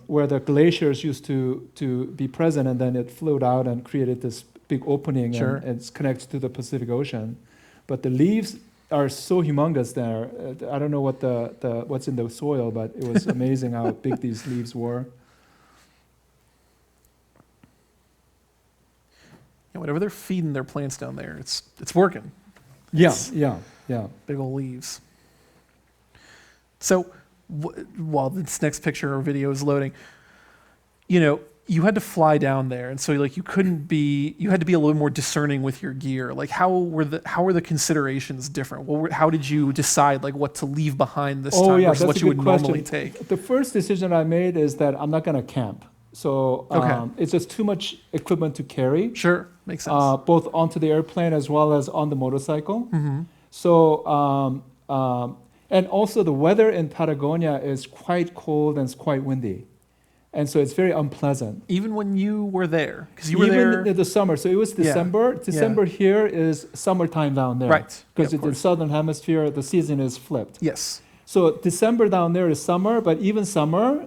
where the glaciers used to be present, and then it flowed out and created this big opening, Sure. and it's connected to the Pacific Ocean. But the leaves are so humongous there. I don't know what what's in the soil, but it was amazing how big these leaves were. Yeah, whatever they're feeding their plants down there, it's working. Yeah, It's yeah. big old leaves. So while this next picture or video is loading, you had to fly down there, and so you had to be a little more discerning with your gear. Like how were the considerations different? How did you decide like what to leave behind this time versus that's what a you good would question. normally take? The first decision I made is that I'm not going to camp. So it's just too much equipment to carry, Sure, makes sense. both onto the airplane as well as on the motorcycle. Mm-hmm. So, and also the weather in Patagonia is quite cold and it's quite windy. And so it's very unpleasant. Even when you were there, because you were Even there. in the summer. So it was December. Yeah. December here is summertime down there. Right. Because Yeah, in of the course. southern hemisphere, the season is flipped. Yes. So December down there is summer, but even summer,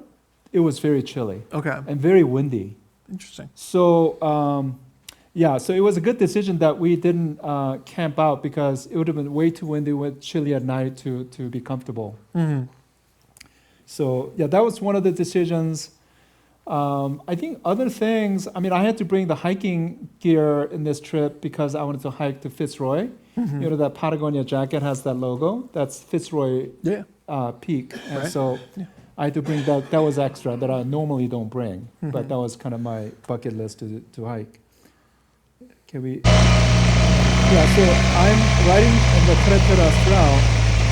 it was very chilly Okay. and very windy. Interesting. So, so it was a good decision that we didn't camp out because it would have been way too windy with chilly at night to be comfortable. Mm-hmm. So, that was one of the decisions. I think other things, I had to bring the hiking gear in this trip because I wanted to hike to Fitzroy. Mm-hmm. That Patagonia jacket has that logo. That's Fitzroy Yeah. Peak. And Right. so I had to bring that. That was extra that I normally don't bring. Mhm. But that was kind of my bucket list to hike. Can we? So I'm riding on the Carretera Austral,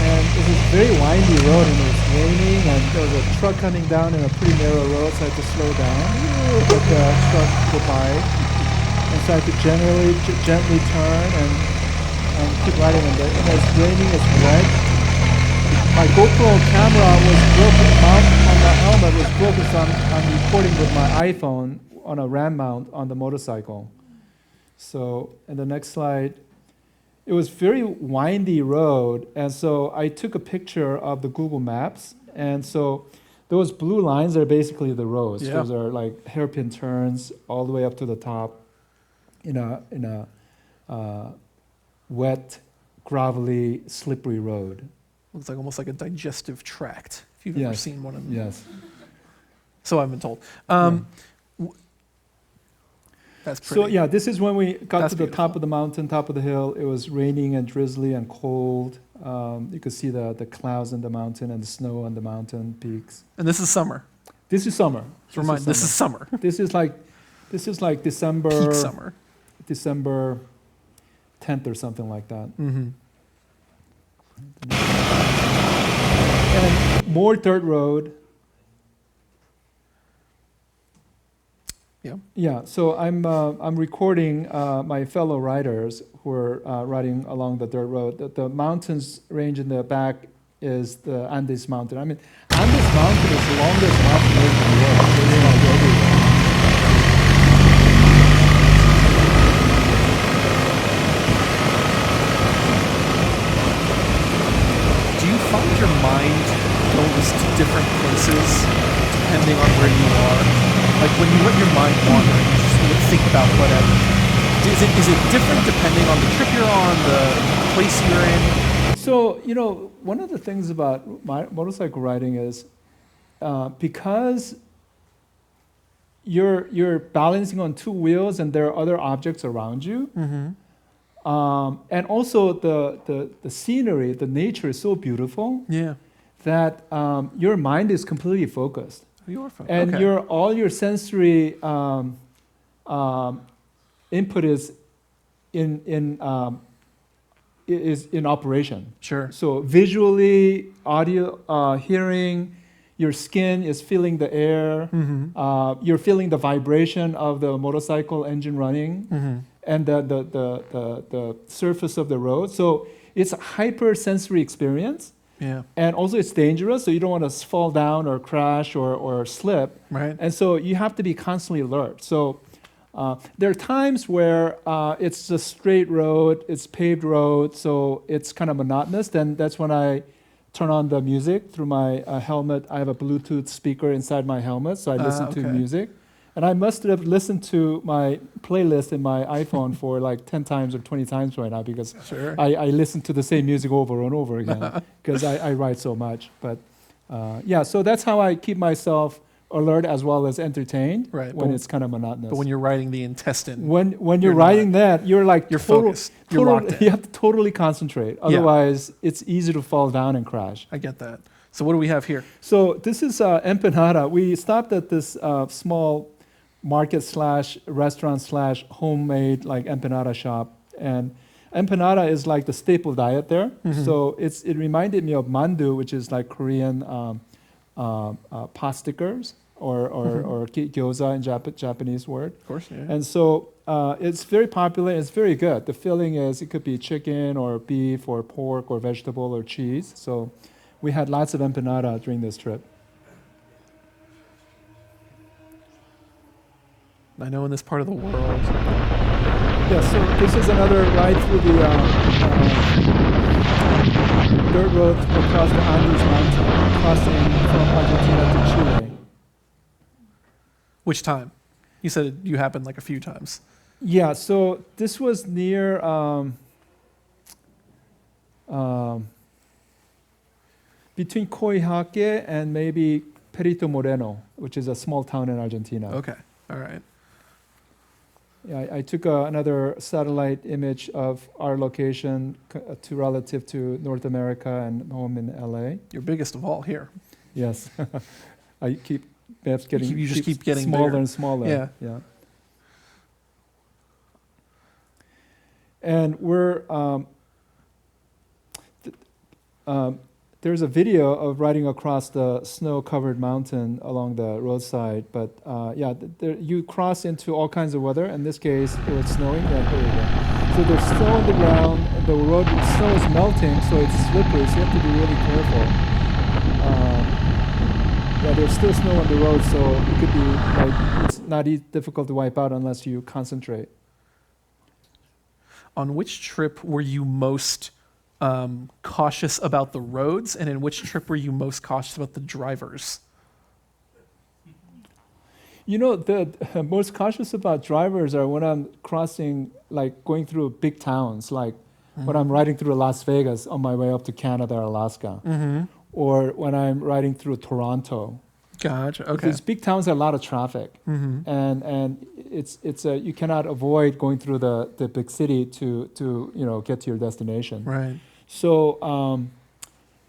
and it's this very windy road, and it was raining, and there was a truck coming down in a pretty narrow road, so I had to slow down, let the truck go by, and so I had to gently turn and keep riding. And it's raining, it's wet. My GoPro camera was broken, mount on the helmet was broken, so I'm recording with my iPhone on a RAM mount on the motorcycle. So, in the next slide, it was very windy road, and so I took a picture of the Google Maps, and so those blue lines are basically the roads. Yeah. Those are like hairpin turns all the way up to the top in a wet, gravelly, slippery road. Looks like almost like a digestive tract, if you've ever Yes. seen one of them. Yes. So I've been told. That's pretty. So yeah, this is when we got That's to the beautiful. top of the mountain, top of the hill. It was raining and drizzly and cold. You could see the clouds on the mountain and the snow on the mountain peaks. And this is summer. This is summer. So remind, this is summer. This is like December, Peak summer. December 10th or something like that. Mm-hmm. And more dirt road. Yeah. Yeah. So I'm recording my fellow riders who are riding along the dirt road. The mountains range in the back is the Andes Mountain. I mean, Andes Mountain is the longest mountain range in the world. It's like everywhere. Do you find your mind goes to different places depending on where you are? Like when you let your mind wander and you just think about whatever. Is it different depending on the trip you're on, the place you're in? So, one of the things about motorcycle riding is because you're balancing on two wheels and there are other objects around you, Mm-hmm. and also the scenery, the nature is so beautiful Yeah. that your mind is completely focused. You're fine. And Okay. all your sensory input is in operation. Sure. So visually, audio, hearing, your skin is feeling the air. Mm-hmm. You're feeling the vibration of the motorcycle engine running Mm-hmm. and the surface of the road. So it's a hyper-sensory experience. Yeah. And also it's dangerous, so you don't want to fall down or crash or slip. Right. And so you have to be constantly alert. So there are times where it's a straight road, it's paved road, so it's kind of monotonous. Then that's when I turn on the music through my helmet. I have a Bluetooth speaker inside my helmet, so I listen to okay. music. And I must have listened to my playlist in my iPhone for like 10 times or 20 times right now because Sure. I listen to the same music over and over again because I write so much. But yeah, so that's how I keep myself alert as well as entertained Right, when but- it's kind of monotonous. But when you're riding the intestine, when you're you're writing that, you're like you're focused. You're locked in. You have to totally concentrate. Otherwise, it's easy to fall down and crash. I get that. So what do we have here? So this is empanada. We stopped at this small market / restaurant / homemade like empanada shop, and empanada is like the staple diet there. Mhm. So it reminded me of mandu, which is like Korean pot stickers or gyoza in Japanese word. Of course. Yeah. And so it's very popular. It's very good. The filling is, it could be chicken or beef or pork or vegetable or cheese. So we had lots of empanada during this trip. I know in this part of the world. Yeah, so this is another ride through the dirt road across the Andes Mountain, crossing from Argentina to Chile. Which time? You said you happened like a few times. Yeah, so this was near between Coyhaique and maybe Perito Moreno, which is a small town in Argentina. Okay. All right. Yeah, I took another satellite image of our location to relative to North America and home in LA. You're biggest of all here. Yes, I keep maps getting You just keep getting smaller bigger. and smaller. Yeah. yeah. And we're there's a video of riding across the snow-covered mountain along the roadside. But yeah, you cross into all kinds of weather. In this case, it was snowing. Yeah, here we go. So there's snow on the ground. The road, snow is melting, so it's slippery. So you have to be really careful. Yeah, there's still snow on the road, so it could be like it's not difficult to wipe out unless you concentrate. On which trip were you most cautious about the roads, and in which trip were you most cautious about the drivers? The most cautious about drivers are when I'm crossing, like going through big towns, like when I'm riding through Las Vegas on my way up to Canada or Alaska, or when I'm riding through Toronto. Gotcha. Okay. These big towns have a lot of traffic, and it's you cannot avoid going through the big city to get to your destination. Right. So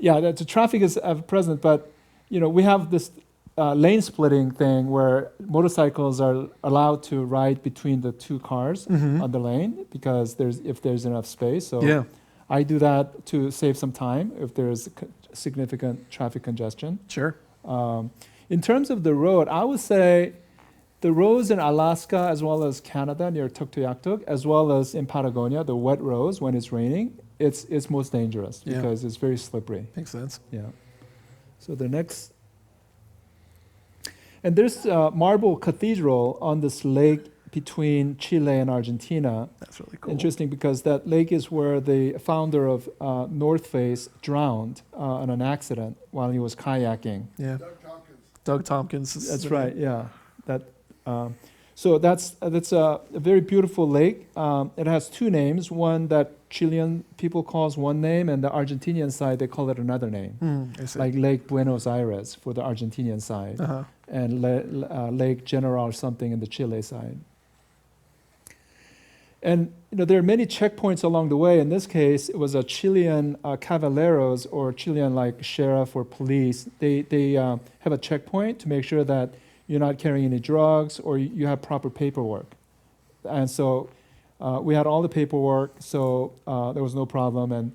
the traffic is present, but we have this lane splitting thing where motorcycles are allowed to ride between the two cars on the lane because if there's enough space. So I do that to save some time if there's significant traffic congestion. Sure. In terms of the road, I would say the roads in Alaska as well as Canada near Tuktoyaktuk, as well as in Patagonia, the wet roads when it's raining, it's most dangerous because it's very slippery. Makes sense. Yeah. So the next, and there's a marble cathedral on this lake between Chile and Argentina. That's really cool. Interesting because that lake is where the founder of North Face drowned in an accident while he was kayaking. Yeah. Doug Tompkins. That's right. Yeah. So that's a very beautiful lake. It has two names. One that Chilean people calls one name, and the Argentinian side they call it another name. Like Lake Buenos Aires for the Argentinian side, and Lake General or something in the Chile side. And there are many checkpoints along the way. In this case, it was a Chilean caballeros or Chilean like sheriff or police. They have a checkpoint to make sure that you're not carrying any drugs or you have proper paperwork. And so we had all the paperwork, so there was no problem. And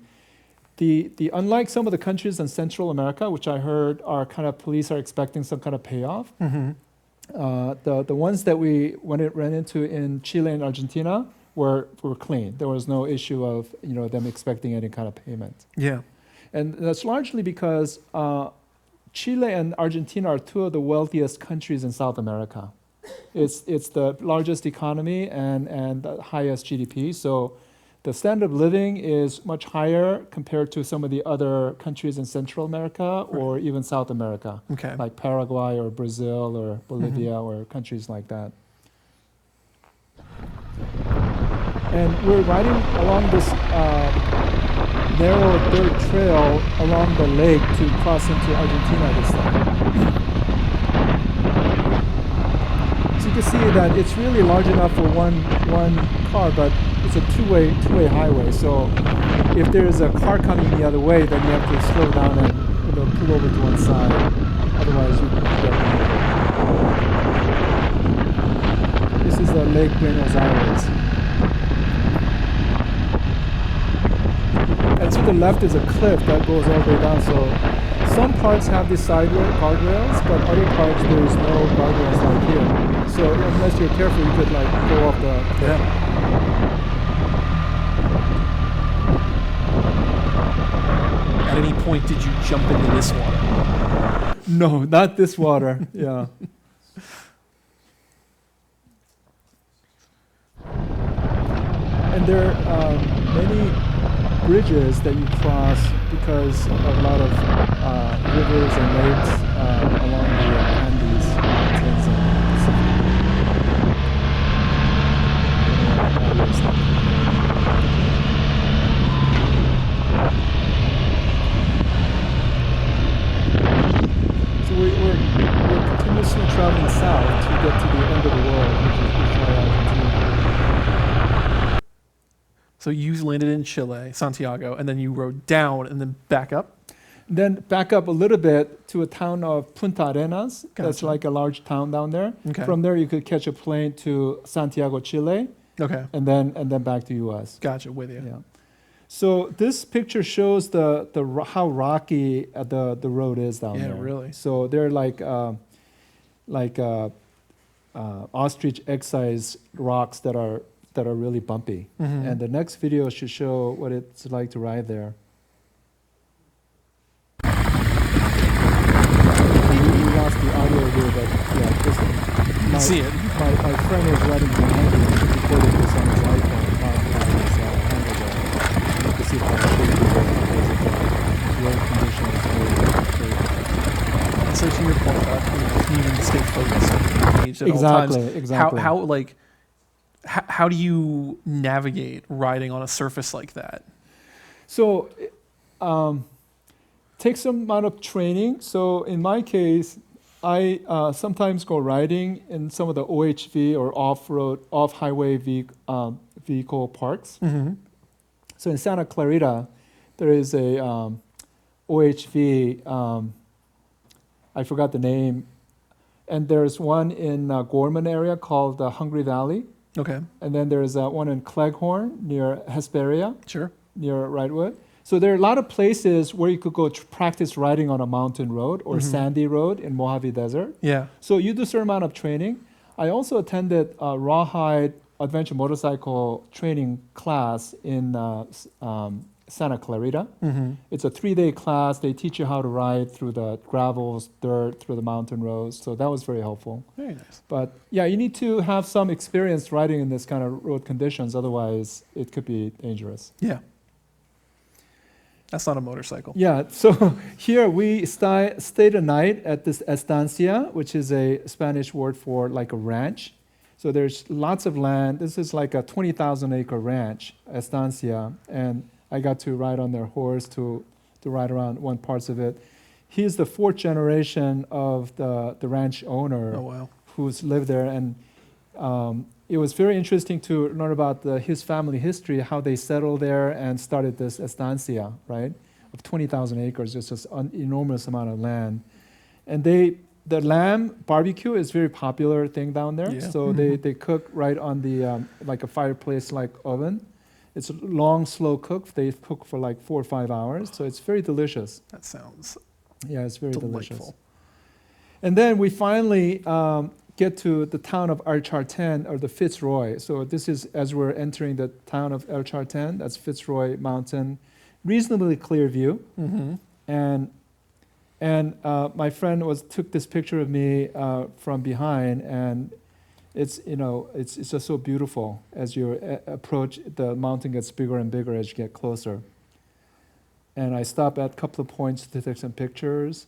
the unlike some of the countries in Central America, which I heard are kind of police are expecting some kind of payoff. The ones that we ran into in Chile and Argentina were clean. There was no issue of them expecting any kind of payment. Yeah, and that's largely because Chile and Argentina are two of the wealthiest countries in South America. It's the largest economy and the highest GDP. So the standard of living is much higher compared to some of the other countries in Central America or even South America, like Paraguay or Brazil or Bolivia or countries like that. And we're riding along this narrow dirt trail along the lake to cross into Argentina this time. So you can see that it's really large enough for one car, but it's a two-way highway. So if there's a car coming the other way, then you have to slow down and pull over to one side. Otherwise, you get. This is the Lake Buenos Aires. And to the left is a cliff that goes all the way down. So some parts have these side guardrails, but other parts there's no guardrails like here. So unless you're careful, you could like go off the cliff. At any point, did you jump into this water? No, not this water. Yeah. And there are many bridges that you cross because of a lot of rivers and lakes along the Andes mountains and Pacific. So we're continuously traveling south to get to the end of the world, which is Ushuaia, Argentina. So you landed in Chile, Santiago, and then you rode down and then back up? Then back up a little bit to a town of Punta Arenas. Gotcha. That's like a large town down there. Okay. From there, you could catch a plane to Santiago, Chile. Okay. And then back to U.S. Gotcha, with you. Yeah. So this picture shows how rocky the road is down there. Yeah, really. So they're like ostrich egg-sized rocks that are really bumpy. And the next video should show what it's like to ride there. We lost the audio here, but yeah, You can see it. My friend was riding behind me and recorded this on his iPhone. too hard to do because of the road conditions. And so to your point about needing to stay focused and engaged at all times, Exactly. how do you navigate riding on a surface like that? So, takes some amount of training. So in my case, I sometimes go riding in some of the OHV or off-road, off-highway vehicle parks. Mm-hmm. So in Santa Clarita, there is a OHV. I forgot the name, and there's one in Gorman area called Hungry Valley, Okay. and then there's one in Cleghorn near Hesperia, Sure. near Wrightwood. So there are a lot of places where you could go practice riding on a mountain road or sandy road in Mojave Desert. Yeah. So you do a certain amount of training. I also attended a rawhide adventure motorcycle training class in Santa Clarita. Mm-hmm. It's a 3-day class. They teach you how to ride through the gravels, dirt, through the mountain roads. So that was very helpful. Very nice. But yeah, you need to have some experience riding in this kind of road conditions. Otherwise, it could be dangerous. Yeah. That's not a motorcycle. Yeah, so here we stayed a night at this estancia, which is a Spanish word for like a ranch. So there's lots of land. This is like a 20,000 acre ranch, estancia, and I got to ride on their horse to ride around one parts of it. He's the 4th generation of the ranch owner. Oh, wow. Who's lived there, and it was very interesting to learn about his family history, how they settled there and started this estancia, right, of 20,000 acres, just an enormous amount of land. And the lamb barbecue is a very popular thing down there. Yeah. So they cook right on the, like a fireplace-like oven. It's a long, slow cook. They cook for like 4 or 5 hours. So it's very delicious. That sounds Yeah, it's very delightful. delicious. And then we finally get to the town of El Charten, or the Fitzroy. So this is as we're entering the town of El Charten. That's Fitzroy Mountain. Reasonably clear view. Mm-hmm. And my friend took this picture of me from behind, and it's just so beautiful as you approach. The mountain gets bigger and bigger as you get closer. And I stop at a couple of points to take some pictures.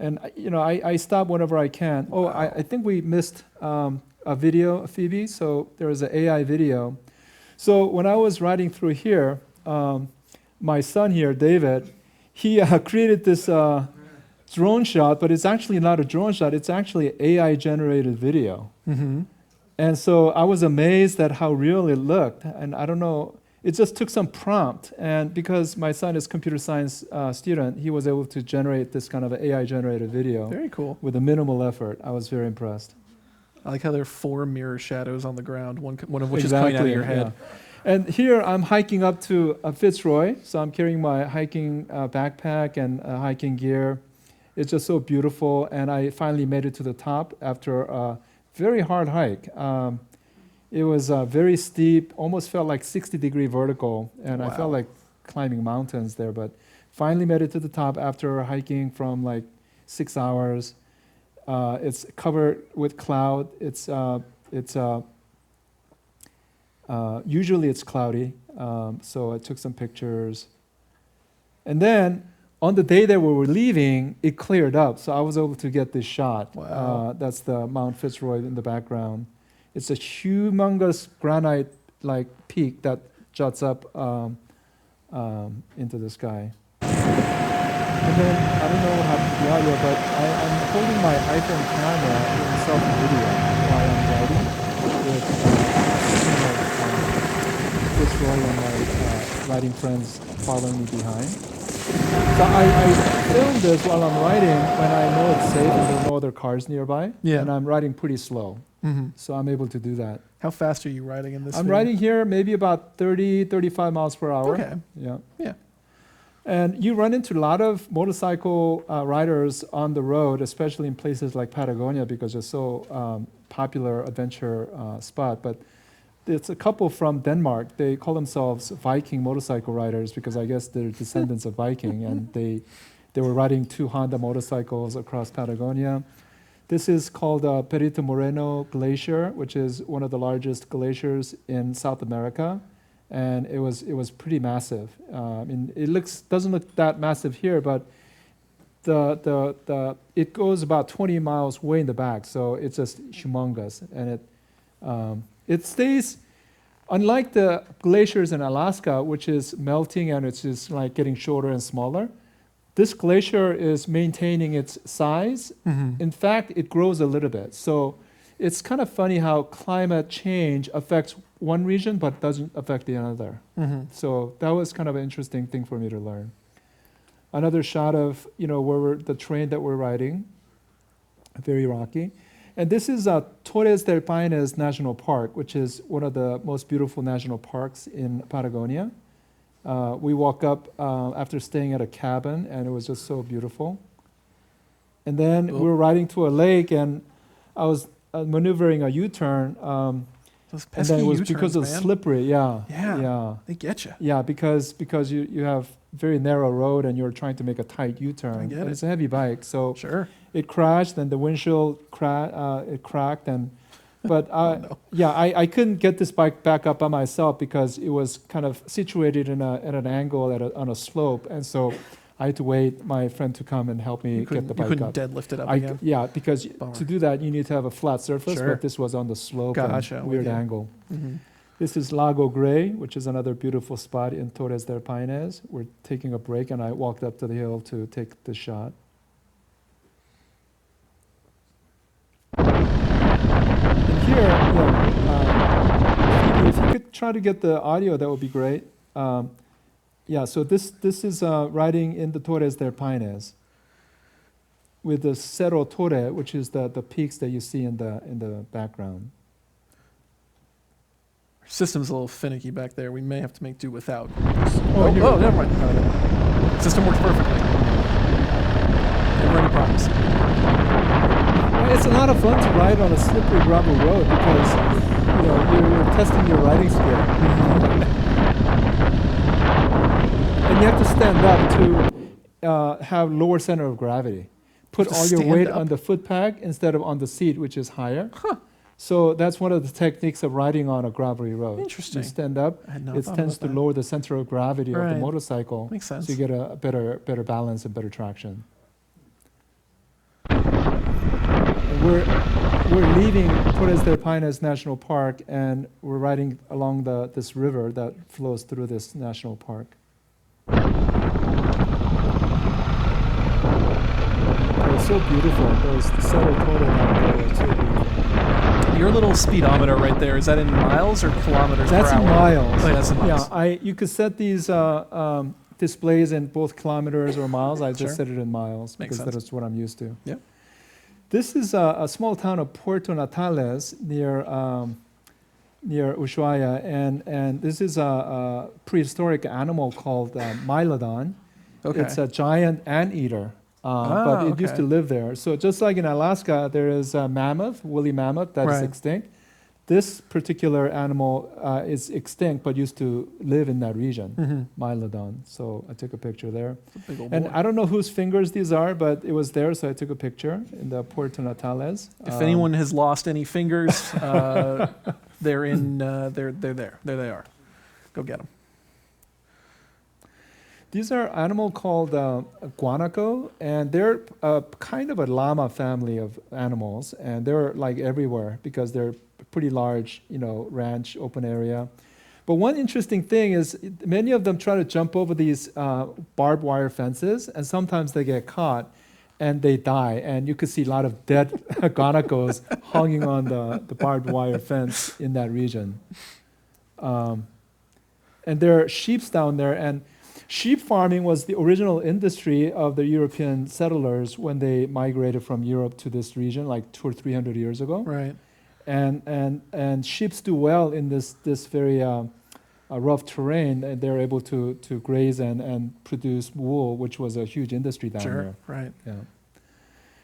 And I stop whenever I can. Oh, Wow. I think we missed a video, Phoebe. So there was an AI video. So when I was riding through here, my son here, David, he created this drone shot, but it's actually not a drone shot. It's actually an AI-generated video. Mm-hmm. And so I was amazed at how real it looked. And I don't know, it just took some prompt. And because my son is a computer science student, he was able to generate this kind of AI-generated video Very cool. with a minimal effort. I was very impressed. I like how there are 4 mirror shadows on the ground, one of which is coming out of your head. Yeah. And here I'm hiking up to Fitzroy. So I'm carrying my hiking backpack and hiking gear. It's just so beautiful. And I finally made it to the top after a very hard hike. It was very steep, almost felt like 60-degree vertical, and Wow. I felt like climbing mountains there, but finally made it to the top after hiking from like 6 hours. It's covered with cloud. Usually it's cloudy, so I took some pictures. And then on the day that we were leaving, it cleared up, so I was able to get this shot. Wow. That's the Mount Fitzroy in the background. It's a humongous granite-like peak that juts up into the sky. And then, I don't know what happened to the audio, but I'm holding my iPhone camera in self-video while I'm riding with Fitzroy and my riding friends following me behind. So I film this while I'm riding when I know it's safe and there are no other cars nearby. Yeah. And I'm riding pretty slow. Mm-hmm. So I'm able to do that. How fast are you riding in this? I'm video? riding here maybe about 30, 35 miles per hour. Okay. Yeah. Yeah. And you run into a lot of motorcycle riders on the road, especially in places like Patagonia, because it's so popular adventure spot. But it's a couple from Denmark. They call themselves Viking motorcycle riders because I guess they're descendants of Viking, and they were riding 2 Honda motorcycles across Patagonia. This is called Perito Moreno Glacier, which is one of the largest glaciers in South America. and it was pretty massive. I mean, doesn't look that massive here, but it goes about 20 miles way in the back, so it's just humongous, and it stays. Unlike the glaciers in Alaska, which is melting and it's just like getting shorter and smaller, this glacier is maintaining its size. Mm-hmm. In fact, it grows a little bit. So it's kind of funny how climate change affects one region but doesn't affect the other. Mm-hmm. So that was kind of an interesting thing for me to learn. Another shot of where the terrain that we're riding, very rocky. And this is Torres del Paine's National Park, which is one of the most beautiful national parks in Patagonia. We walk up after staying at a cabin, and it was just so beautiful. And then we were riding to a lake, and I was maneuvering a U-turn. Those And then it was pesky because U-turns, of man. slippery, yeah. Yeah. They get you. Yeah, because you have very narrow road and you're trying to make a tight U-turn. I get And it. it's a heavy bike, so Sure. it crashed and the windshield it cracked but I couldn't get this bike back up by myself because it was kind of situated at an angle on a slope, and so I had to wait my friend to come and help me get the bike You couldn't up. deadlift it up again? Yeah, because Bummer. to do that you need to have a flat surface, Sure. but this was on the slope Gotcha, and with weird you. angle. Mm-hmm. This is Lago Grey, which is another beautiful spot in Torres del Paine. We're taking a break, and I walked up to the hill to take the shot. And here, Phoebe, if you could try to get the audio, that would be great. So this is riding in the Torres del Paine with the Cerro Torre, which is the peaks that you see in the background. System's a little finicky back there. We may have to make do without. Oh, here we go. Never mind. System works perfectly. Never any problems. It's a lot of fun to ride on a slippery gravel road because you're testing your riding skill. And you have to stand up to have lower center of gravity. Put have to all your stand weight up? on the foot peg instead of on the seat, which is higher. Huh. So that's one of the techniques of riding on a gravelly road. Interesting. You stand up, I had not it thought tends about to that. lower the center of gravity of the Right. motorcycle. Makes sense. So you get a better balance and better traction. And we're leaving Torres del Paine National Park, and we're riding along this river that flows through this national park. It's so beautiful. Those Cerro Torre out there are so beautiful. Your little speedometer right there, is that in miles or kilometers That's per hour? in miles. Oh, yeah, that's in miles. Yeah, you could set these displays in both kilometers or miles. I Sure. just set it in miles Makes because sense. that's what I'm used to. Yep. This is a small town of Puerto Natales near Ushuaia, and this is a prehistoric animal called Mylodon. Okay. It's a giant anteater, but it used okay. to live there. So just like in Alaska, there is a mammoth, woolly mammoth, that is Right. extinct. This particular animal is extinct, but used to live in that region, Mm-hmm. Mylodon. So I took a picture there. Big old And boy. I don't know whose fingers these are, but it was there, so I took a picture in the Puerto Natales. If anyone has lost any fingers, they're in. They're there. There they are. Go get them. These are animal called guanaco, and they're kind of a llama family of animals, and they're like everywhere because they're pretty large, ranch, open area. But one interesting thing is many of them try to jump over these barbed wire fences, and sometimes they get caught and they die. And you could see a lot of dead guanacos hanging on the barbed wire fence in that region. And there are sheep down there, and sheep farming was the original industry of the European settlers when they migrated from Europe to this region like 200 or 300 years ago. Right. And sheep do well in this very rough terrain, and they're able to graze and produce wool, which was a huge industry down Sure. there. Right. Yeah.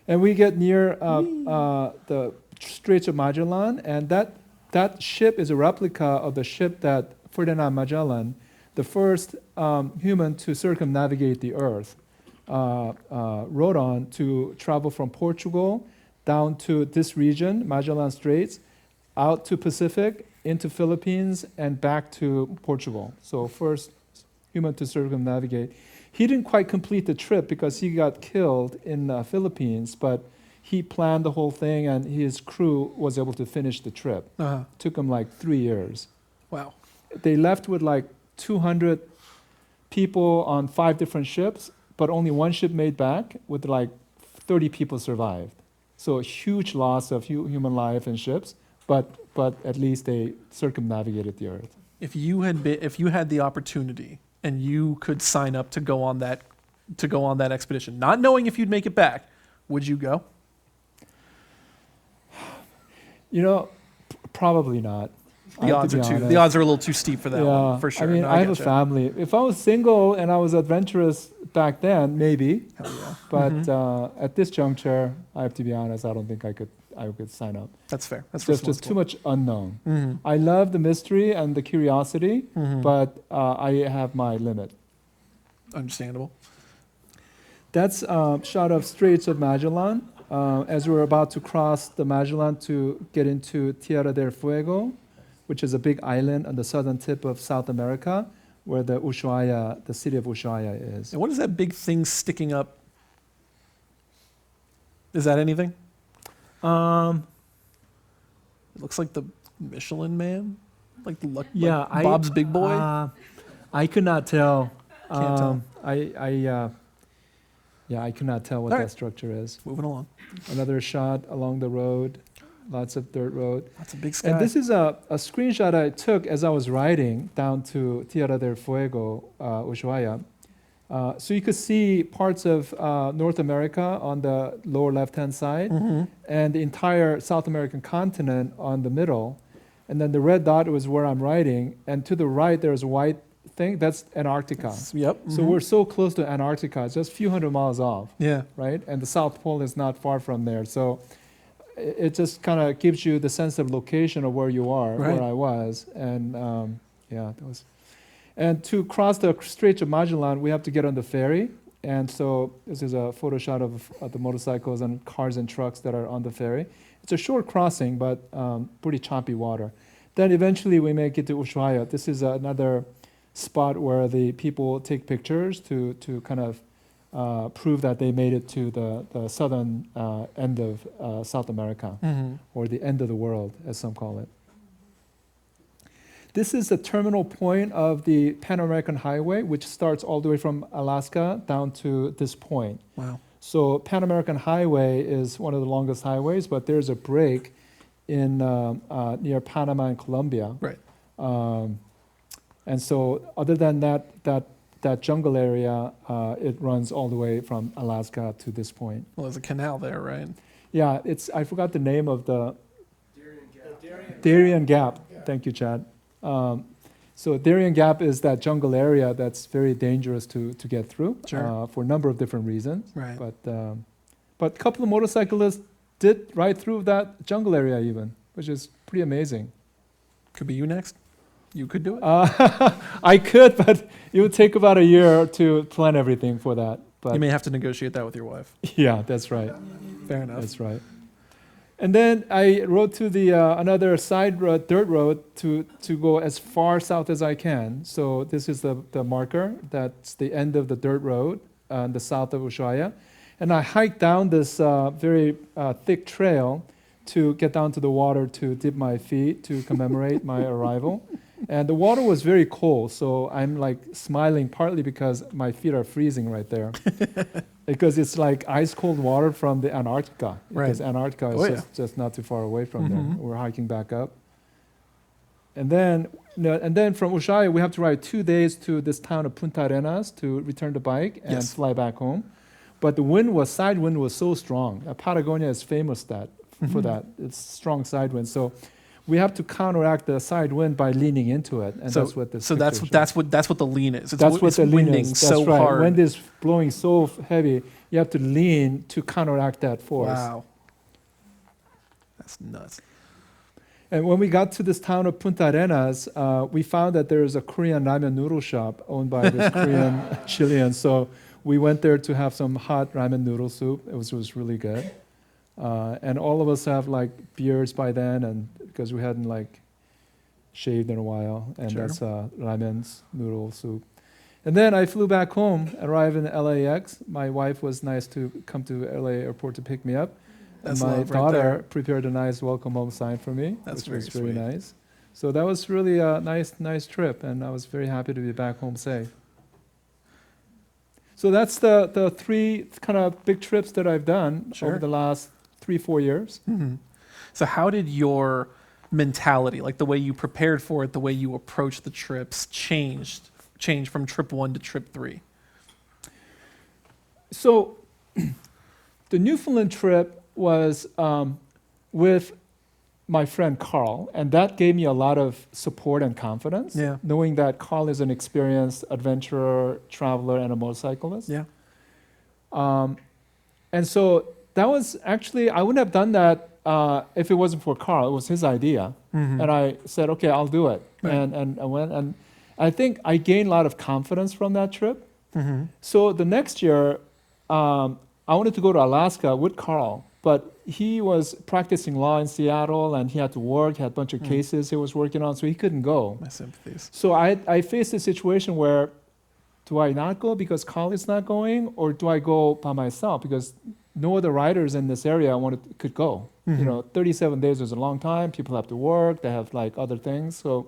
And we get near the Straits of Magellan, and that ship is a replica of the ship that Ferdinand Magellan, the first human to circumnavigate the Earth, rode on to travel from Portugal down to this region, Magellan Straits, out to Pacific, into Philippines and back to Portugal. So first human to circumnavigate. He didn't quite complete the trip because he got killed in the Philippines, but he planned the whole thing and his crew was able to finish the trip. Uh-huh. Took him like 3 years. Wow. They left with like 200 people on 5 different ships, but only one ship made back with like 30 people survived. So a huge loss of human life and ships, but at least they circumnavigated the Earth. If you had the opportunity and you could sign up to go on that expedition, not knowing if you'd make it back, would you go? Probably not. The odds are a little too steep for that one, for sure. I mean, No, I have a getcha. family. If I was single and I was adventurous back then, maybe. Hell yeah. But at this juncture, I have to be honest, I don't think I could sign up. That's fair. That's Just too much unknown. Mm-hmm. I love the mystery and the curiosity, Mm-hmm. but I have my limit. Understandable. That's a shot of Straits of Magellan. As we're about to cross the Magellan to get into Tierra del Fuego, which is a big island on the southern tip of South America, where the city of Ushuaia is. And what is that big thing sticking up? Is that anything? It looks like the Michelin Man, like Bob's Big Boy. I could not tell. Can't tell. I could not tell what All that right. structure is. Moving along. Another shot along the road, lots of dirt road. That's a big sky. And this is a screenshot I took as I was riding down to Tierra del Fuego, Ushuaia. So you could see parts of North America on the lower left-hand side, Mm-hmm. and the entire South American continent on the middle. And then the red dot was where I'm riding, and to the right there's a white thing, that's Antarctica. Yep. So we're so close to Antarctica, it's just a few hundred miles off, Yeah. right? And the South Pole is not far from there. So it just kind of gives you the sense of location of where you are, Right. where I was. And that was. And to cross the Strait of Magellan, we have to get on the ferry. And so this is a photo shot of the motorcycles and cars and trucks that are on the ferry. It's a short crossing, but pretty choppy water. Then eventually we make it to Ushuaia. This is another spot where the people take pictures to kind of prove that they made it to the southern end of South America, Mm-hmm. or the end of the world, as some call it. This is the terminal point of the Pan American Highway, which starts all the way from Alaska down to this point. Wow. So Pan American Highway is one of the longest highways, but there's a break in near Panama and Colombia. Right. And so other than that jungle area, it runs all the way from Alaska to this point. Well, there's a canal there, right? Yeah, I forgot the name of the Darien Gap. Thank you, Chad. So Darien Gap is that jungle area that's very dangerous to get through, Sure. for a number of different reasons. Right. But a couple of motorcyclists did ride through that jungle area even, which is pretty amazing. Could be you next. You could do it. I could, but it would take about a year to plan everything for that. But You may have to negotiate that with your wife. yeah, that's right. Fair enough. That's right. And then I rode to the another side road, dirt road, to go as far south as I can. So this is the marker. That's the end of the dirt road on the south of Ushuaia. And I hiked down this very thick trail to get down to the water to dip my feet to commemorate my arrival. And the water was very cold, so I'm like smiling partly because my feet are freezing right there. Because it's like ice cold water from the Antarctica. Right. Because Antarctica is Oh, yeah. just not too far away from Mhm. there. We're hiking back up. And then from Ushuaia, we have to ride 2 days to this town of Punta Arenas to return the bike and Yes. fly back home. But the side wind was so strong. Patagonia is famous for that. It's strong side wind. So we have to counteract the side wind by leaning into it, and that's what this. So that's what the lean is. That's what it's the lean winding is. so That's right. hard. Wind is blowing so heavy, you have to lean to counteract that force. Wow. That's nuts. And when we got to this town of Punta Arenas, we found that there is a Korean ramen noodle shop owned by this Korean Chilean. So we went there to have some hot ramen noodle soup. It was really good. And all of us have like beards by then, and because we hadn't like shaved in a while, and Sure. that's ramens, noodle soup. And then I flew back home, arrived in LAX. My wife was nice to come to LA airport to pick me up. That's and my love right daughter there. prepared a nice welcome home sign for me, That's which was very very sweet. nice. So that was really a nice trip, and I was very happy to be back home safe. So that's the three kind of big trips that I've done Sure. over the last 3-4 years. Mhm. So how did your mentality, like the way you prepared for it, the way you approached the trips, change from trip 1 to trip 3? So the Newfoundland trip was with my friend Carl, and that gave me a lot of support and confidence, Yeah. knowing that Carl is an experienced adventurer, traveler, and a motorcyclist. Yeah. And so that was actually, I wouldn't have done that if it wasn't for Carl. It was his idea. Mhm. And I said, okay, I'll do it. Right. And I went, and I think I gained a lot of confidence from that trip. Mhm. So the next year, I wanted to go to Alaska with Carl, but he was practicing law in Seattle, and he had to work, he had a bunch of cases he was working on, so he couldn't go. My sympathies. So I faced a situation where, do I not go because Carl is not going, or do I go by myself because no other riders in this area could go? Mhm. You know, 37 days is a long time. People have to work. They have like other things. So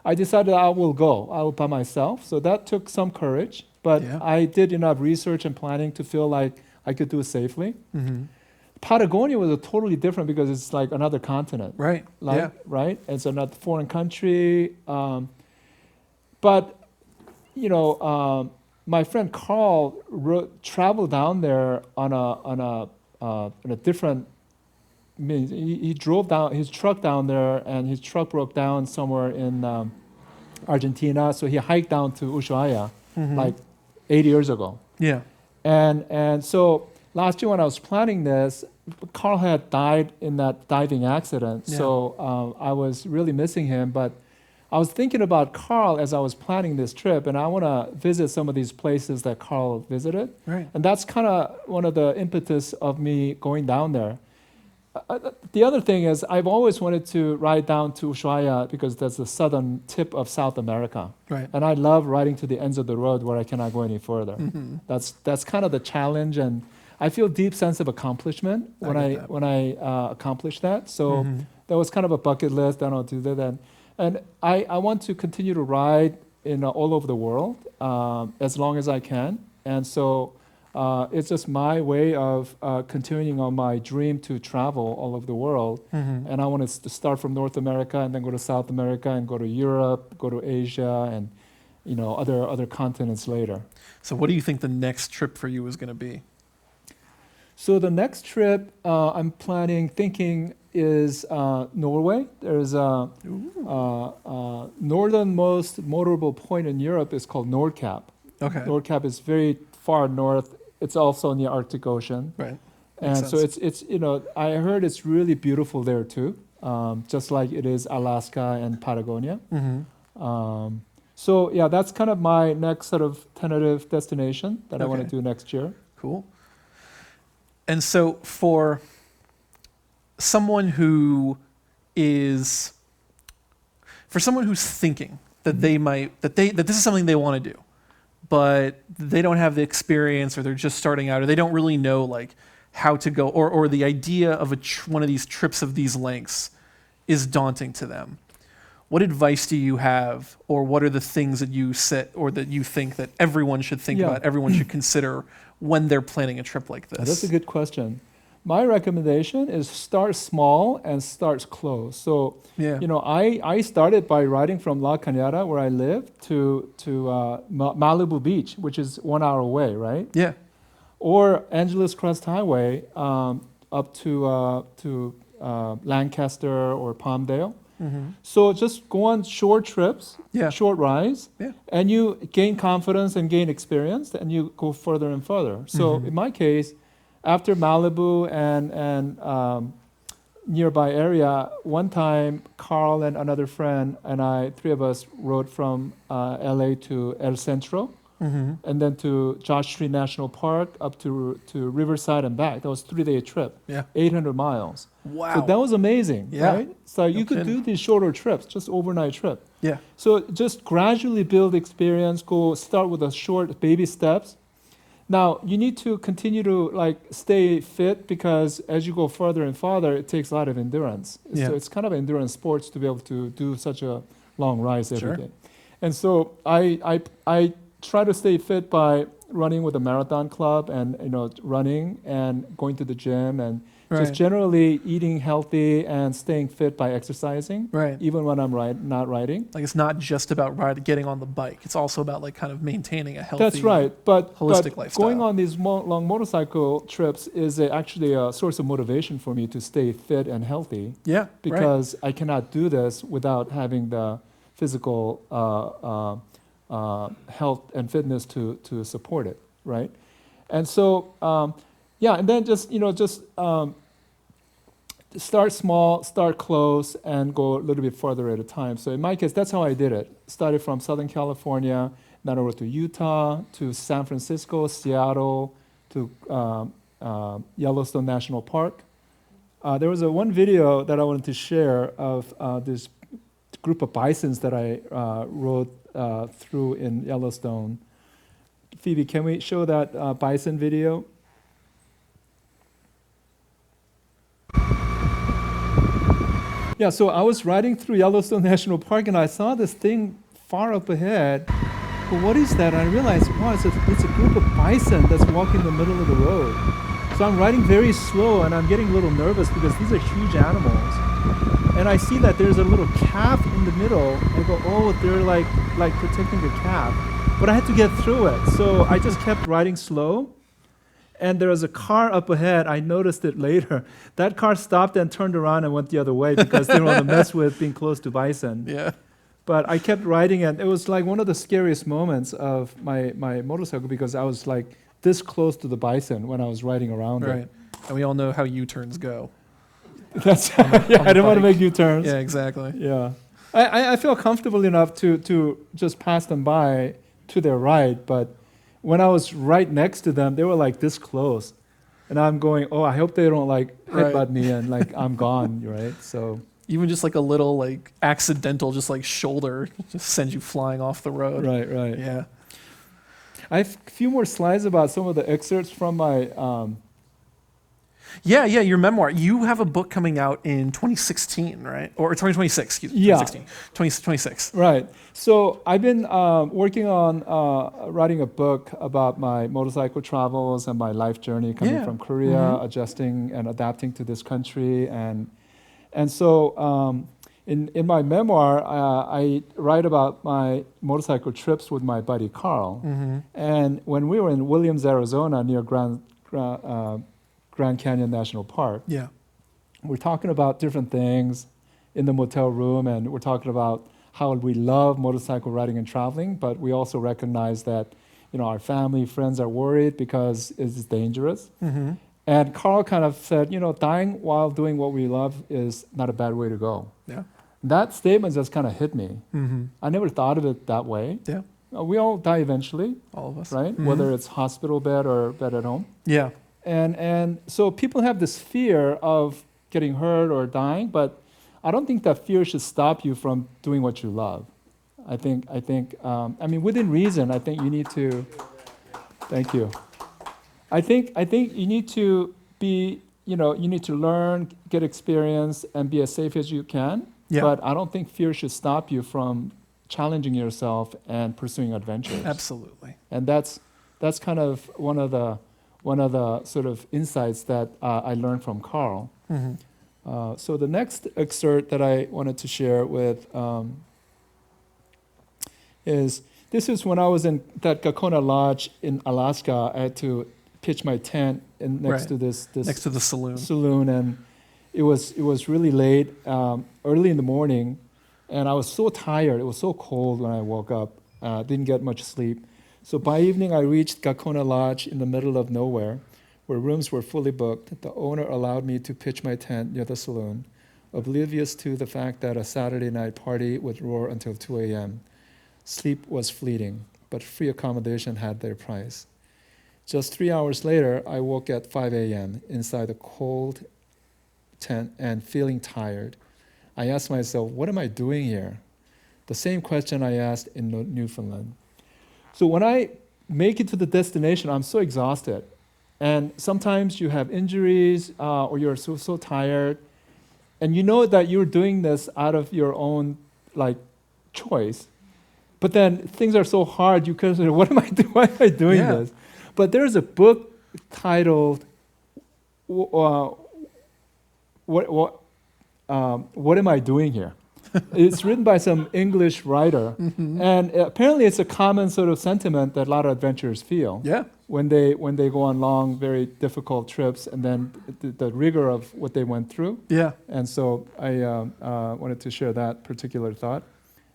I decided I will go. I will by myself. So that took some courage, but Yeah. I did enough research and planning to feel like I could do it safely. Mhm. Patagonia was a totally different because it's like another continent. Right. Like, yeah. right? It's another foreign country. But, you know, my friend Carl traveled down there on a different means. He drove down his truck down there, and his truck broke down somewhere in Argentina. So he hiked down to Ushuaia Mhm. like 8 years ago. Yeah. And so last year when I was planning this, Carl had died in that diving accident. Yeah. So I was really missing him. But I was thinking about Carl as I was planning this trip, and I want to visit some of these places that Carl visited. Right. And that's kind of one of the impetus of me going down there. The other thing is I've always wanted to ride down to Ushuaia because that's the southern tip of South America. Right. And I love riding to the ends of the road where I cannot go any further. Mhm. That's kind of the challenge, and I feel deep sense of accomplishment when I accomplish that. So Mhm. that was kind of a bucket list. Then I'll do that, and I want to continue to ride in all over the world as long as I can, and so it's just my way of continuing on my dream to travel all over the world. Mhm. And I want to start from North America and then go to South America and go to Europe, go to Asia, and you know other continents later. So what do you think the next trip for you is going to be? So the next trip I'm thinking is Norway. There's a northernmost motorable point in Europe is called Nordkapp. Okay. Nordkapp is very far north. It's also in the Arctic Ocean. Right. And Makes so sense. it's you know I heard it's really beautiful there too, just like it is Alaska and Patagonia. Mhm. So yeah, that's kind of my next sort of tentative destination that I want to Okay. do next year. Cool. And so for someone who is thinking that they might that this is something they want to do, but they don't have the experience, or they're just starting out, or they don't really know like how to go, or the idea of one of these trips of these lengths is daunting to them. What advice do you have, or what are the things that you set, or that you think that everyone should think Yeah. about, everyone should consider when they're planning a trip like this? That's a good question. My recommendation is start small and start close. So, Yeah. you know, I started by riding from La Cañada, where I live, to Malibu Beach, which is 1 hour away, right? Yeah. Or Angeles Crest Highway up to Lancaster or Palmdale. Mm-hmm. So just go on short trips, Yeah. short rides, Yeah. and you gain confidence and gain experience, and you go further and further. So Mhm. in my case, after Malibu and nearby area, one time Carl and another friend and I, three of us, rode from LA to El Centro, and then to Josh Tree National Park up to Riverside and back. That was a 3-day trip, Yeah. 800 miles. Wow. So that was amazing, Yeah. right? So you could kidding. do these shorter trips, just overnight trip. Yeah. So just gradually build experience, start with the short baby steps. Now, you need to continue to stay fit because as you go further and farther, it takes a lot of endurance. Yeah. So it's kind of endurance sports to be able to do such a long rise every Sure. day. And so I try to stay fit by running with a marathon club and running and going to the gym and Right. just generally eating healthy and staying fit by exercising, Right. even when I'm not riding. Like it's not just about getting on the bike. It's also about kind of maintaining a healthy. That's right. But holistic lifestyle. going on these long motorcycle trips is actually a source of motivation for me to stay fit and healthy Yeah. Right. because I cannot do this without having the physical health and fitness to support it, right? And so, and then just start small, start close, and go a little bit further at a time. So in my case, that's how I did it. Started from Southern California, then over to Utah, to San Francisco, Seattle, to Yellowstone National Park. There was one video that I wanted to share of this group of bisons that I rode through in Yellowstone. Phoebe, can we show that bison video? Yeah, so I was riding through Yellowstone National Park and I saw this thing far up ahead. But what is that? And I realized, wow, it's a group of bison that's walking in the middle of the road. So I'm riding very slow and I'm getting a little nervous because these are huge animals. And I see that there's a little calf in the middle. I go, oh, they're like protecting the calf. But I had to get through it. So I just kept riding slow. And there was a car up ahead. I noticed it later. That car stopped and turned around and went the other way because they didn't want to mess with being close to bison. Yeah. But I kept riding it. It was like one of the scariest moments of my motorcycle because I was like this close to the bison when I was riding around Right. it. And we all know how U-turns go. That's yeah, I don't want to make U-turns. Yeah, exactly. Yeah. I feel comfortable enough to just pass them by to their right, but when I was right next to them, they were like this close. And I'm going, oh, I hope they don't headbutt me and I'm gone, right? So Even just a little accidental shoulder just sends you flying off the road. right. Yeah. I have a few more slides about some of the excerpts from my Yeah, your memoir. You have a book coming out in 2016, right? Or 2026, excuse me. Yeah. 2026. Right. So I've been working on writing a book about my motorcycle travels and my life journey coming from Korea, adjusting and adapting to this country. And so in my memoir, I write about my motorcycle trips with my buddy Carl. And when we were in Williams, Arizona, near Grand Canyon National Park, Yeah. we're talking about different things in the motel room, and we're talking about how we love motorcycle riding and traveling, but we also recognize that our family, friends are worried because it's dangerous. And Carl kind of said, dying while doing what we love is not a bad way to go. Yeah. That statement just kind of hit me. I never thought of it that way. Yeah. We all die eventually, All of us. right? Whether it's hospital bed or bed at home. Yeah. And so people have this fear of getting hurt or dying, but I don't think that fear should stop you from doing what you love. I think, within reason, I think you need to, thank you. I think you need to be, you need to learn, get experience, and be as safe as you can. Yeah. But I don't think fear should stop you from challenging yourself and pursuing adventures. Absolutely. And that's kind of one of the sort of insights that I learned from Carl. So the next excerpt that I wanted to share with is, this is when I was in that Gakona Lodge in Alaska. I had to pitch my tent next to this next to the saloon. saloon, and it was really late, early in the morning, and I was so tired. It was so cold when I woke up. Didn't get much sleep. So by evening, I reached Gakona Lodge in the middle of nowhere, where rooms were fully booked. The owner allowed me to pitch my tent near the saloon, oblivious to the fact that a Saturday night party would roar until 2 a.m. Sleep was fleeting. but free accommodation had their price. Just 3 hours later, I woke at 5 a.m. inside a cold tent and feeling tired. I asked myself, what am I doing here? The same question I asked in Newfoundland. So when I make it to the destination, I'm so exhausted. And sometimes you have injuries or you're so tired. And you know that you're doing this out of your own choice. But then things are so hard, you consider, what am I doing? Why am I doing this? But there's a book titled What Am I Doing Here? It's written by some English writer. And apparently it's a common sort of sentiment that a lot of adventurers feel when they go on long, very difficult trips, and then the rigor of what they went through. And so I wanted to share that particular thought.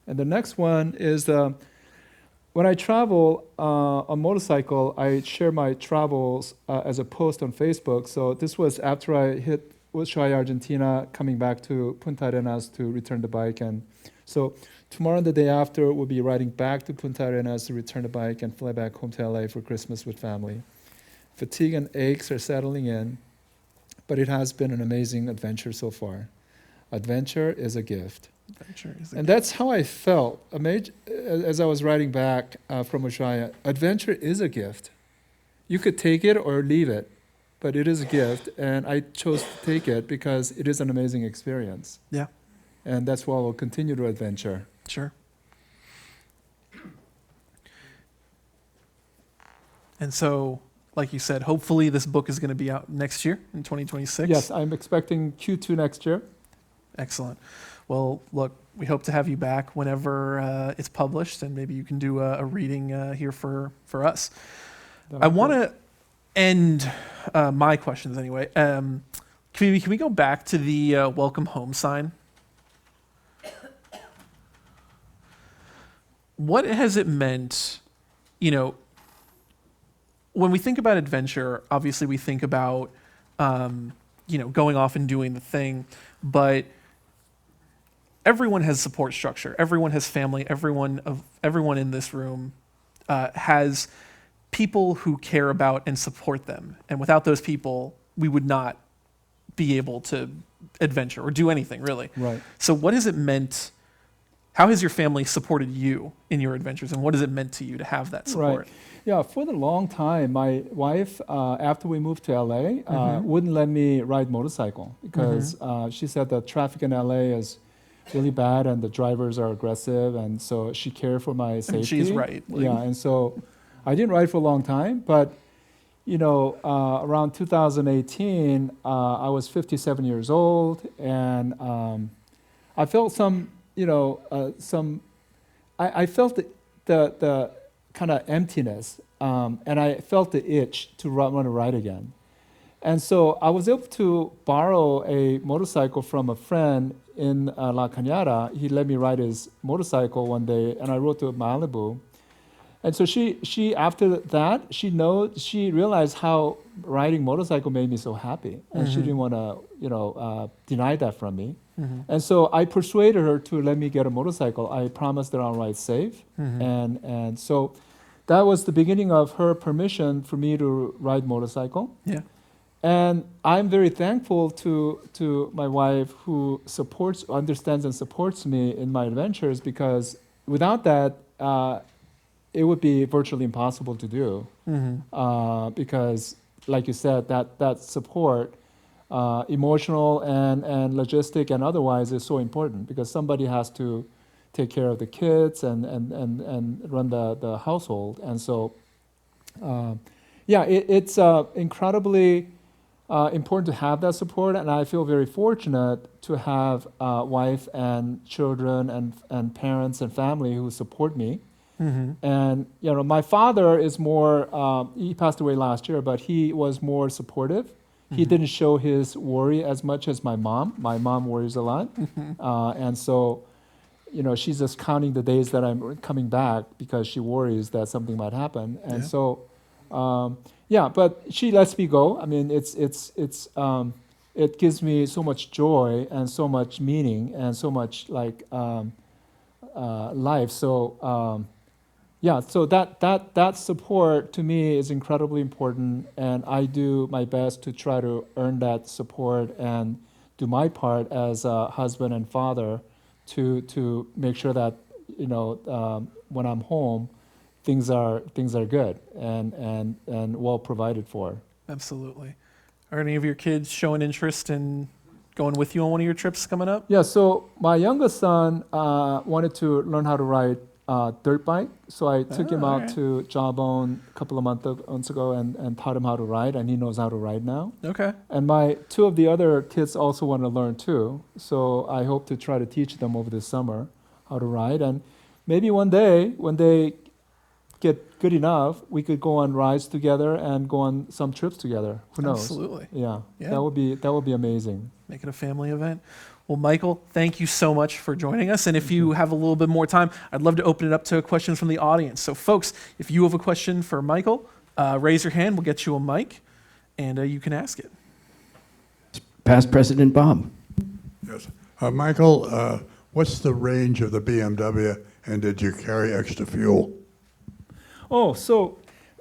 And the next one is when I travel on motorcycle, I share my travels as a post on Facebook. So this was after I hit Ushuaia, Argentina, coming back to Punta Arenas to return the bike. And so tomorrow and the day after, we'll be riding back to Punta Arenas to return the bike and fly back home to LA for Christmas with family. Fatigue and aches are settling in, but it has been an amazing adventure so far. Adventure is a gift. And that's how I felt as I was riding back from Ushuaia. Adventure is a gift. You could take it or leave it, but it is a gift, and I chose to take it because it is an amazing experience. And that's why we'll continue to adventure. Sure. And so, like you said, hopefully this book is going to be out next year in 2026. Yes, I'm expecting Q2 next year. Excellent. Well, look, we hope to have you back whenever it's published, and maybe you can do a reading here for us. I want to end my questions anyway. Can we go back to the welcome home sign? What has it meant, when we think about adventure, obviously we think about, going off and doing the thing, but everyone has support structure. Everyone has family. Everyone in this room has people who care about and support them. And without those people, we would not be able to adventure or do anything, really. Right. So what has it meant? How has your family supported you in your adventures, and what has it meant to you to have that support? Right. Yeah, for the long time, my wife, after we moved to LA, wouldn't let me ride motorcycle because she said the traffic in LA is really bad and the drivers are aggressive, and so she cared for my safety. And she's right. And so I didn't ride for a long time, but around 2018, I was 57 years old, and I felt I felt the kind of emptiness, and I felt the itch to want to ride again. And so I was able to borrow a motorcycle from a friend in La Cañada. He let me ride his motorcycle one day, and I rode to Malibu. And so she after that, she realized how riding motorcycle made me so happy, and she didn't want to deny that from me. And so I persuaded her to let me get a motorcycle. I promised that I'll ride safe, and so that was the beginning of her permission for me to ride motorcycle. And I'm very thankful to my wife who understands and supports me in my adventures, because without that, it would be virtually impossible to do. Because, like you said, that support, emotional and logistic and otherwise, is so important, because somebody has to take care of the kids and run the household. And so, it's incredibly important to have that support, and I feel very fortunate to have a wife and children and parents and family who support me. And my father is more. He passed away last year, but he was more supportive. He didn't show his worry as much as my mom. My mom worries a lot, and so, she's just counting the days that I'm coming back because she worries that something might happen. And so, but she lets me go. I mean, it gives me so much joy and so much meaning and so much life. So, yeah, so that support to me is incredibly important, and I do my best to try to earn that support and do my part as a husband and father to make sure that when I'm home, things are good and well provided for. Absolutely. Are any of your kids showing interest in going with you on one of your trips coming up? Yeah, so my youngest son wanted to learn how to ride dirt bike, so I took him out alright. to Jawbone a couple of months ago and taught him how to ride, and he knows how to ride now. Okay. And my two of the other kids also want to learn too, so I hope to try to teach them over this summer how to ride, and maybe one day when they get good enough, we could go on rides together and go on some trips together. Who knows? Absolutely. Yeah, Yeah. that would be amazing. Make it a family event. Well, Michael, thank you so much for joining us. And if you have a little bit more time, I'd love to open it up to questions from the audience. So, folks, if you have a question for Michael, raise your hand. We'll get you a mic, and you can ask it. Past President Bob. Yes. Michael, what's the range of the BMW, and did you carry extra fuel? Oh, so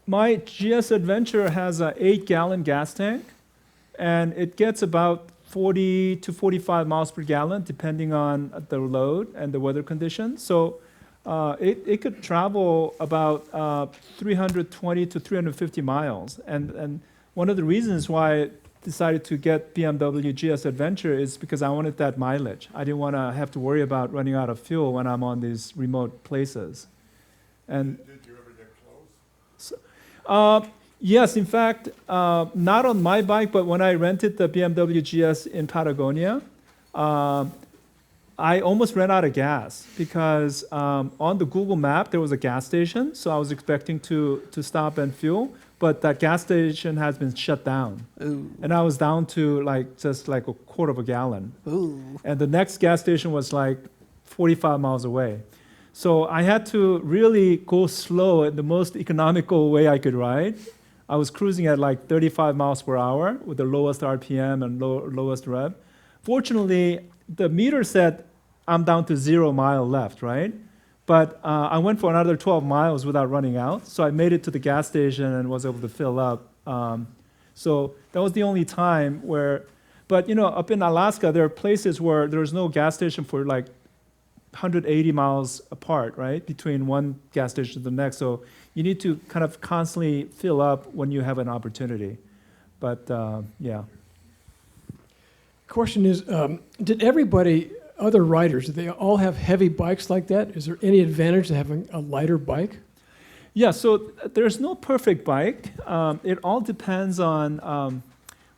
my GS Adventure has a 8-gallon gas tank, and it gets about 40 to 45 miles per gallon, depending on the load and the weather conditions. So it could travel about 320 to 350 miles. And one of the reasons why I decided to get BMW GS Adventure is because I wanted that mileage. I didn't want to have to worry about running out of fuel when I'm on these remote places. And Did you ever get close? yes, in fact, not on my bike, but when I rented the BMW GS in Patagonia, I almost ran out of gas because on the Google map there was a gas station, so I was expecting to stop and fuel, but that gas station has been shut down. Ooh. And I was down to just a quarter of a gallon. Ooh. And the next gas station was 45 miles away. So I had to really go slow in the most economical way I could ride. I was cruising at 35 miles per hour with the lowest RPM and lowest rev. Fortunately, the meter said I'm down to 0 mile left, right? But I went for another 12 miles without running out. So I made it to the gas station and was able to fill up. So that was the only time where, but up in Alaska, there are places where there's no gas station for 180 miles apart, right? Between one gas station to the next. So you need to kind of constantly fill up when you have an opportunity. But yeah. Question is, did everybody, other riders, do they all have heavy bikes like that? Is there any advantage to having a lighter bike? Yeah, so there's no perfect bike. It all depends on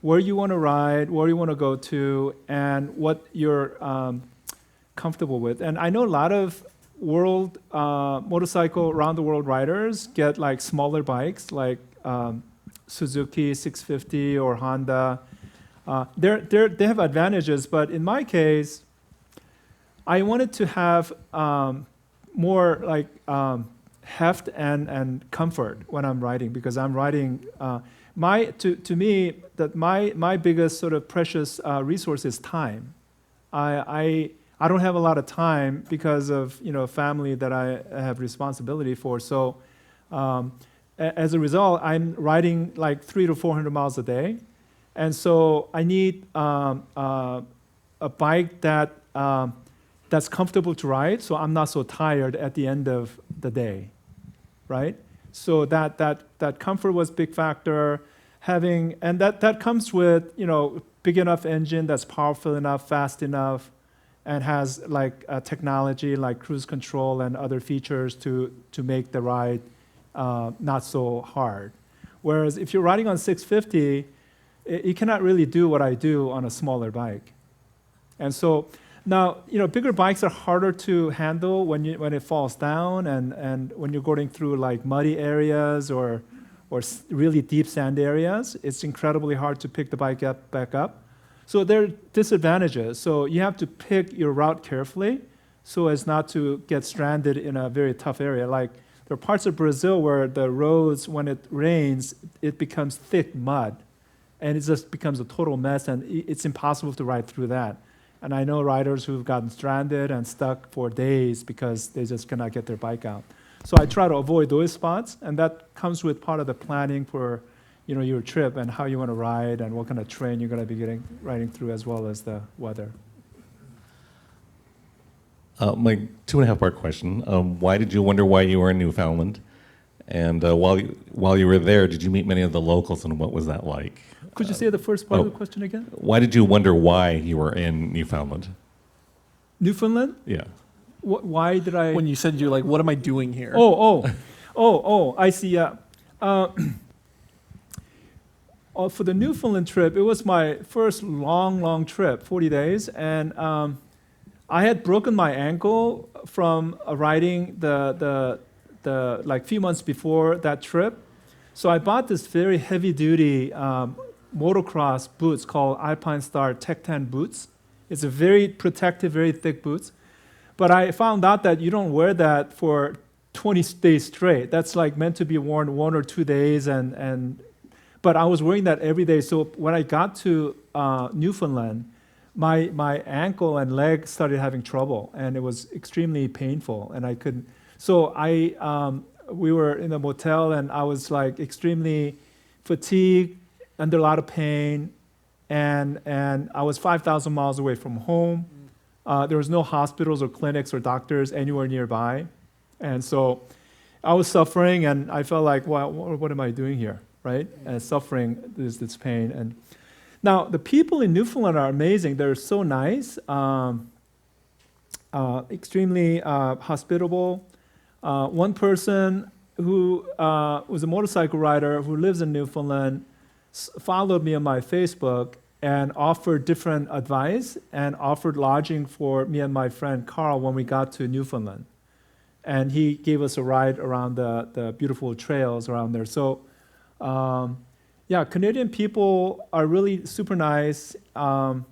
where you want to ride, where you want to go to, and what you're comfortable with. And I know a lot of motorcycle around the world riders get smaller bikes like Suzuki 650 or Honda. They have advantages, but in my case, I wanted to have more heft and comfort when I'm riding, because I'm riding. To me, that my biggest sort of precious resource is time. I don't have a lot of time because of family that I have responsibility for. So as a result, I'm riding 300 to 400 miles a day, and so I need a bike that's comfortable to ride, so I'm not so tired at the end of the day, right? So that comfort was a big factor. And that comes with big enough engine that's powerful enough, fast enough, and has technology like cruise control and other features to make the ride not so hard. Whereas if you're riding on 650, you cannot really do what I do on a smaller bike. And so now, bigger bikes are harder to handle when it falls down and when you're going through muddy areas or really deep sand areas. It's incredibly hard to pick the bike back up. So there are disadvantages. So you have to pick your route carefully so as not to get stranded in a very tough area. There are parts of Brazil where the roads, when it rains, it becomes thick mud. And it just becomes a total mess, and it's impossible to ride through that. And I know riders who've gotten stranded and stuck for days because they just cannot get their bike out. So I try to avoid those spots, and that comes with part of the planning for, your trip and how you want to ride and what kind of terrain you're going to be riding through, as well as the weather. My 2.5-part question. Why did you wonder why you were in Newfoundland? And while you were there, did you meet many of the locals, and what was that like? Could you say the first part of the question again? Why did you wonder why you were in Newfoundland? Newfoundland? Yeah. Why did I? When you said you're like, what am I doing here? I see. Yeah. For the Newfoundland trip, it was my first long trip, 40 days, and I had broken my ankle from riding the like few months before that trip. So I bought this very heavy duty motocross boots called Alpine Star Tech 10 boots. It's a very protective, very thick boots. But I found out that you don't wear that for 20 days straight. That's like meant to be worn 1 or 2 days, but I was wearing that every day. So when I got to Newfoundland, my ankle and leg started having trouble, and it was extremely painful, and I couldn't. So we were in a motel, and I was like extremely fatigued, under a lot of pain, and I was 5,000 miles away from home. There was no hospitals or clinics or doctors anywhere nearby, and so I was suffering, and I felt like, well, what am I doing here, right? And suffering this pain. And now the people in Newfoundland are amazing. They're so nice, extremely hospitable. One person who was a motorcycle rider who lives in Newfoundland followed me on my Facebook and offered different advice and offered lodging for me and my friend Carl when we got to Newfoundland. And he gave us a ride around the beautiful trails around there. So, Canadian people are really super nice, and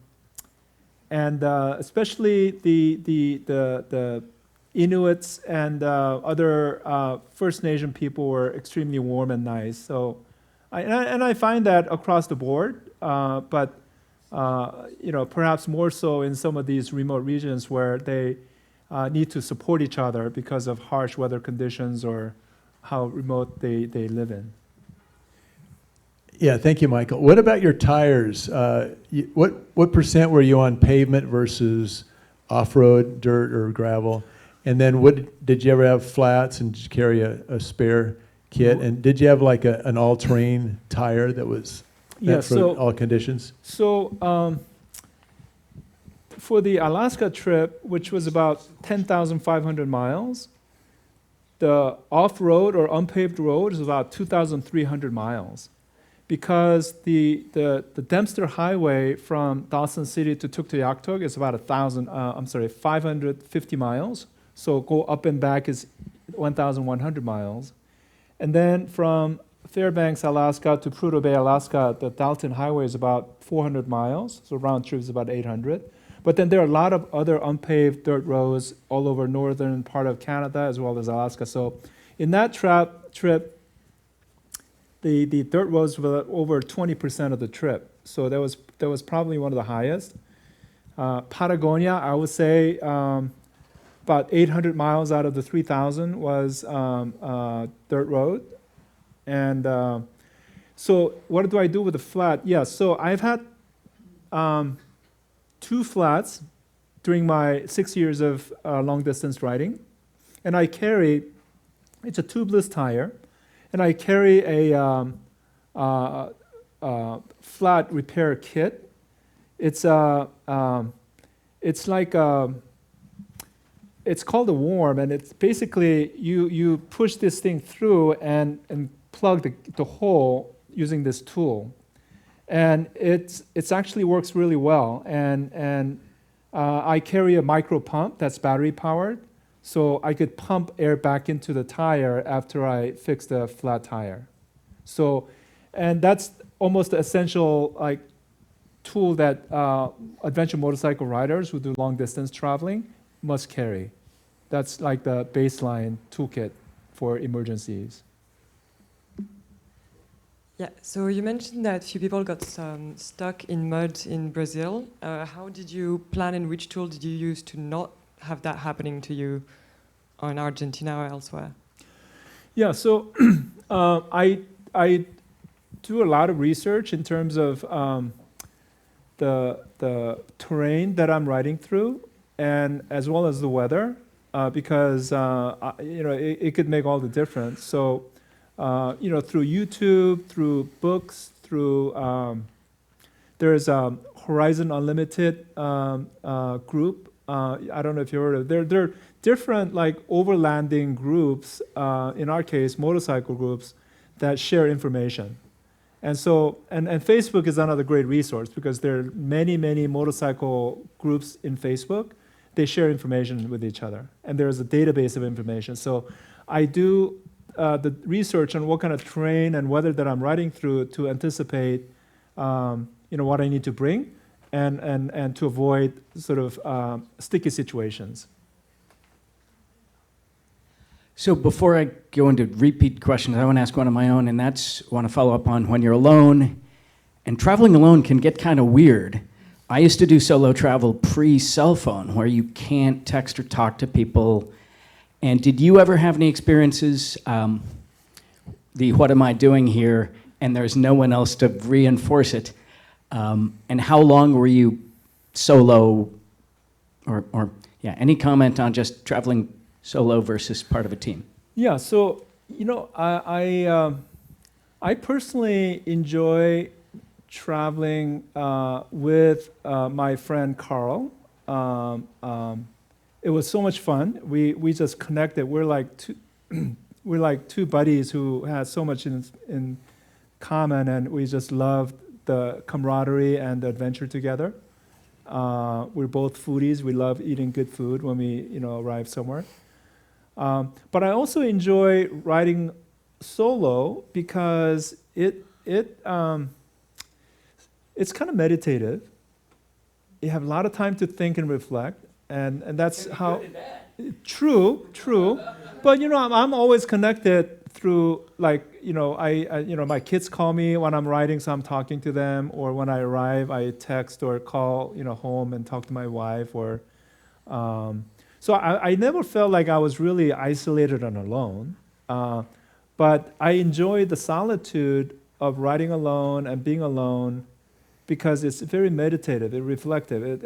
especially the Inuits and other First Nation people were extremely warm and nice. So, I find that across the board, but perhaps more so in some of these remote regions where they need to support each other because of harsh weather conditions or how remote they live in. Yeah, thank you, Michael. What about your tires? What percent were you on pavement versus off-road, dirt or gravel? And then did you ever have flats, and did you carry a spare kit? And did you have like an all-terrain tire that was for all conditions? So for the Alaska trip, which was about 10,500 miles, the off-road or unpaved road is about 2,300 miles. Because the Dempster Highway from Dawson City to Tuktoyaktuk is about 550 miles. So go up and back is 1,100 miles. And then from Fairbanks, Alaska to Prudhoe Bay, Alaska, the Dalton Highway is about 400 miles. So round trip is about 800. But then there are a lot of other unpaved dirt roads all over northern part of Canada as well as Alaska. So in that trip, the dirt roads were over 20% of the trip. So that was probably one of the highest. Patagonia, I would say about 800 miles out of the 3,000 was dirt road. And so what do I do with the flat? Yeah, so I've had 2 flats during my 6 years of long distance riding. And I carry, it's a tubeless tire, and I carry a flat repair kit. It's it's called a worm, and it's basically you push this thing through and plug the hole using this tool, and it's actually works really well. And I carry a micro pump that's battery powered, so I could pump air back into the tire after I fix the flat tire. So, and that's almost the essential tool that adventure motorcycle riders who do long distance traveling must carry. That's like the baseline toolkit for emergencies. Yeah, so you mentioned that few people got stuck in mud in Brazil. How did you plan, and which tool did you use to not have that happening to you in Argentina or elsewhere? Yeah, so I do a lot of research in terms of the terrain that I'm riding through, and as well as the weather, because it could make all the difference. So through YouTube, through books, through there's Horizon Unlimited group. I don't know if you heard of it. They're different like overlanding groups. In our case, motorcycle groups that share information. And so, and Facebook is another great resource because there are many, many motorcycle groups in Facebook. They share information with each other, and there's a database of information. So I do the research on what kind of terrain and weather that I'm riding through to anticipate, what I need to bring, and to avoid sort of sticky situations. So before I go into repeat questions, I want to ask one of my own, and that's want to follow up on when you're alone. And traveling alone can get kind of weird. I used to do solo travel pre-cell phone, where you can't text or talk to people. And did you ever have any experiences, what am I doing here, and there's no one else to reinforce it? And how long were you solo, any comment on just traveling solo versus part of a team? Yeah, so I personally enjoy traveling with my friend Carl. It was so much fun. We just connected. We're like two buddies who had so much in common, and we just loved the camaraderie and the adventure together. We're both foodies. We love eating good food when we arrive somewhere. But I also enjoy riding solo because it's kind of meditative. You have a lot of time to think and reflect, and that's how. True. But I'm always connected through I my kids call me when I'm riding, so I'm talking to them, or when I arrive, I text or call home and talk to my wife, or. So I never felt like I was really isolated and alone, but I enjoy the solitude of riding alone and being alone because it's very meditative, it's reflective. It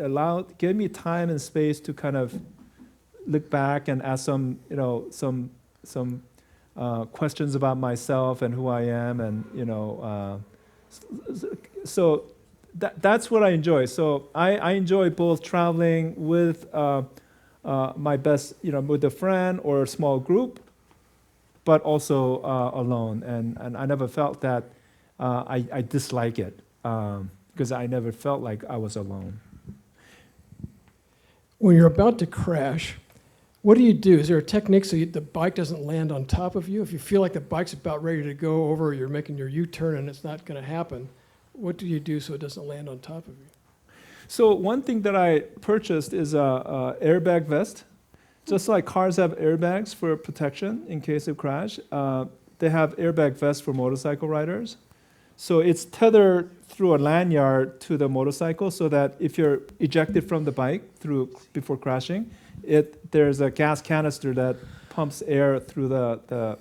gave me time and space to kind of look back and ask some questions about myself and who I am, and so that's what I enjoy. So I enjoy both traveling with. My best, with a friend or a small group, but also alone. And I never felt that I dislike it because I never felt like I was alone. When you're about to crash, what do you do? Is there a technique so the bike doesn't land on top of you? If you feel like the bike's about ready to go over, you're making your U-turn and it's not going to happen, what do you do so it doesn't land on top of you? So one thing that I purchased is a airbag vest. Just like cars have airbags for protection in case of crash, they have airbag vests for motorcycle riders. So it's tethered through a lanyard to the motorcycle so that if you're ejected from the bike before crashing, there's a gas canister that pumps air through the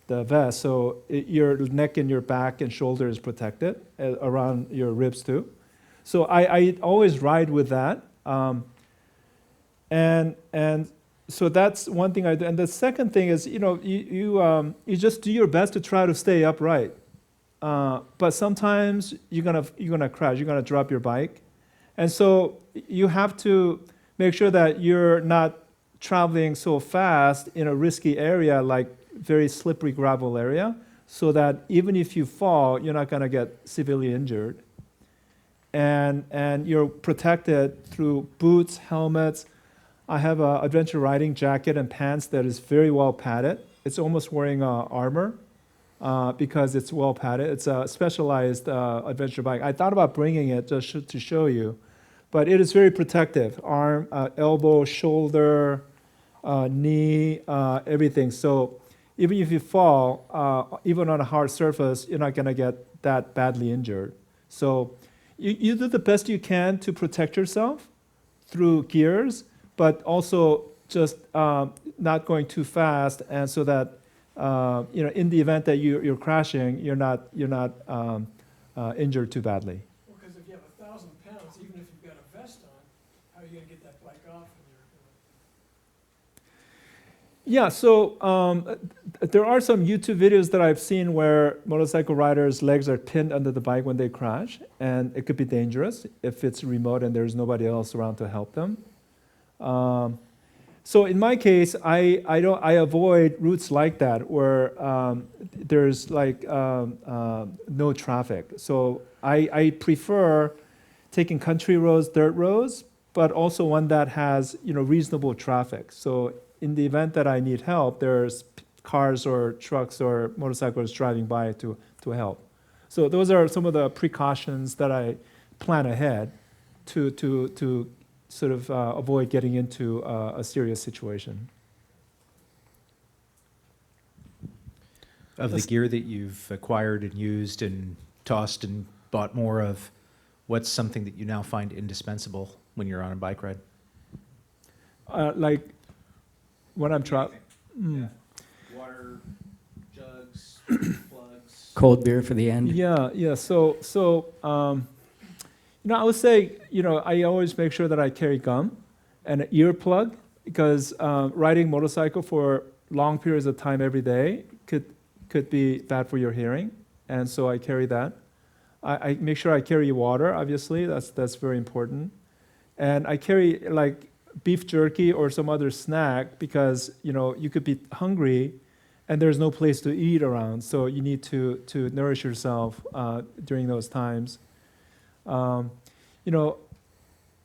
vest. So your neck and your back and shoulder is protected around your ribs too. So I always ride with that, and so that's one thing I do. And the second thing is, you just do your best to try to stay upright, but sometimes you're gonna crash, you're gonna drop your bike, and so you have to make sure that you're not traveling so fast in a risky area like very slippery gravel area, so that even if you fall, you're not gonna get severely injured. And you're protected through boots, helmets. I have an adventure riding jacket and pants that is very well padded. It's almost wearing armor because it's well padded. It's a specialized adventure bike. I thought about bringing it just to show you, but it is very protective. Arm, elbow, shoulder, knee, everything. So even if you fall, even on a hard surface, you're not going to get that badly injured. So you do the best you can to protect yourself through gears, but also just not going too fast, and so that in the event that you're crashing, you're not injured too badly. Well, because if you have 1,000 pounds, even if you've got a vest on, how are you going to get that bike off when you're Yeah, so there are some YouTube videos that I've seen where motorcycle riders' legs are pinned under the bike when they crash, and it could be dangerous if it's remote and there's nobody else around to help them. So in my case, I avoid routes like that where there's like no traffic. So I prefer taking country roads, dirt roads, but also one that has reasonable traffic. So in the event that I need help, there's cars or trucks or motorcycles driving by to help. So those are some of the precautions that I plan ahead to sort of avoid getting into a serious situation. Of the gear that you've acquired and used and tossed and bought more of, what's something that you now find indispensable when you're on a bike ride? Like when I'm traveling. Water, jugs, plugs. Cold beer for the end. Yeah. So I would say, I always make sure that I carry gum and an earplug because riding motorcycle for long periods of time every day could be bad for your hearing, and so I carry that. I make sure I carry water. Obviously, that's very important, and I carry like beef jerky or some other snack because you could be hungry and there's no place to eat around, so you need to nourish yourself during those times. I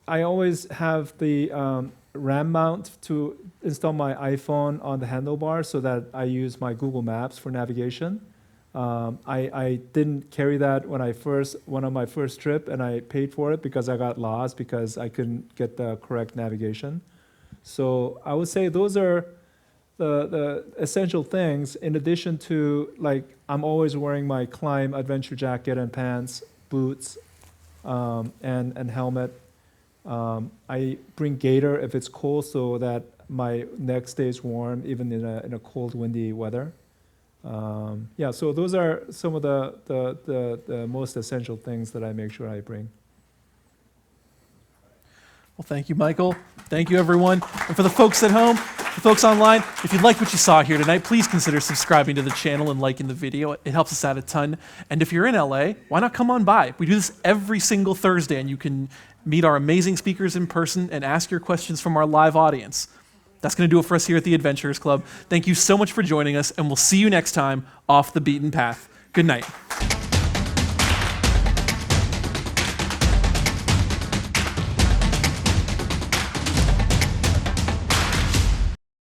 always have the RAM mount to install my iPhone on the handlebar so that I use my Google Maps for navigation. I didn't carry that when I went on my first trip, and I paid for it because I got lost because I couldn't get the correct navigation. So I would say those are the essential things, in addition to, like, I'm always wearing my climb adventure jacket and pants, boots, and helmet. I bring gaiter if it's cold so that my neck stays warm even in a cold, windy weather. So those are some of the most essential things that I make sure I bring. Well, thank you, Michael. Thank you, everyone. And for the folks at home, the folks online, if you liked what you saw here tonight, please consider subscribing to the channel and liking the video. It helps us out a ton. And if you're in LA, why not come on by? We do this every single Thursday, and you can meet our amazing speakers in person and ask your questions from our live audience. That's going to do it for us here at the Adventurers Club. Thank you so much for joining us, and we'll see you next time off the beaten path. Good night.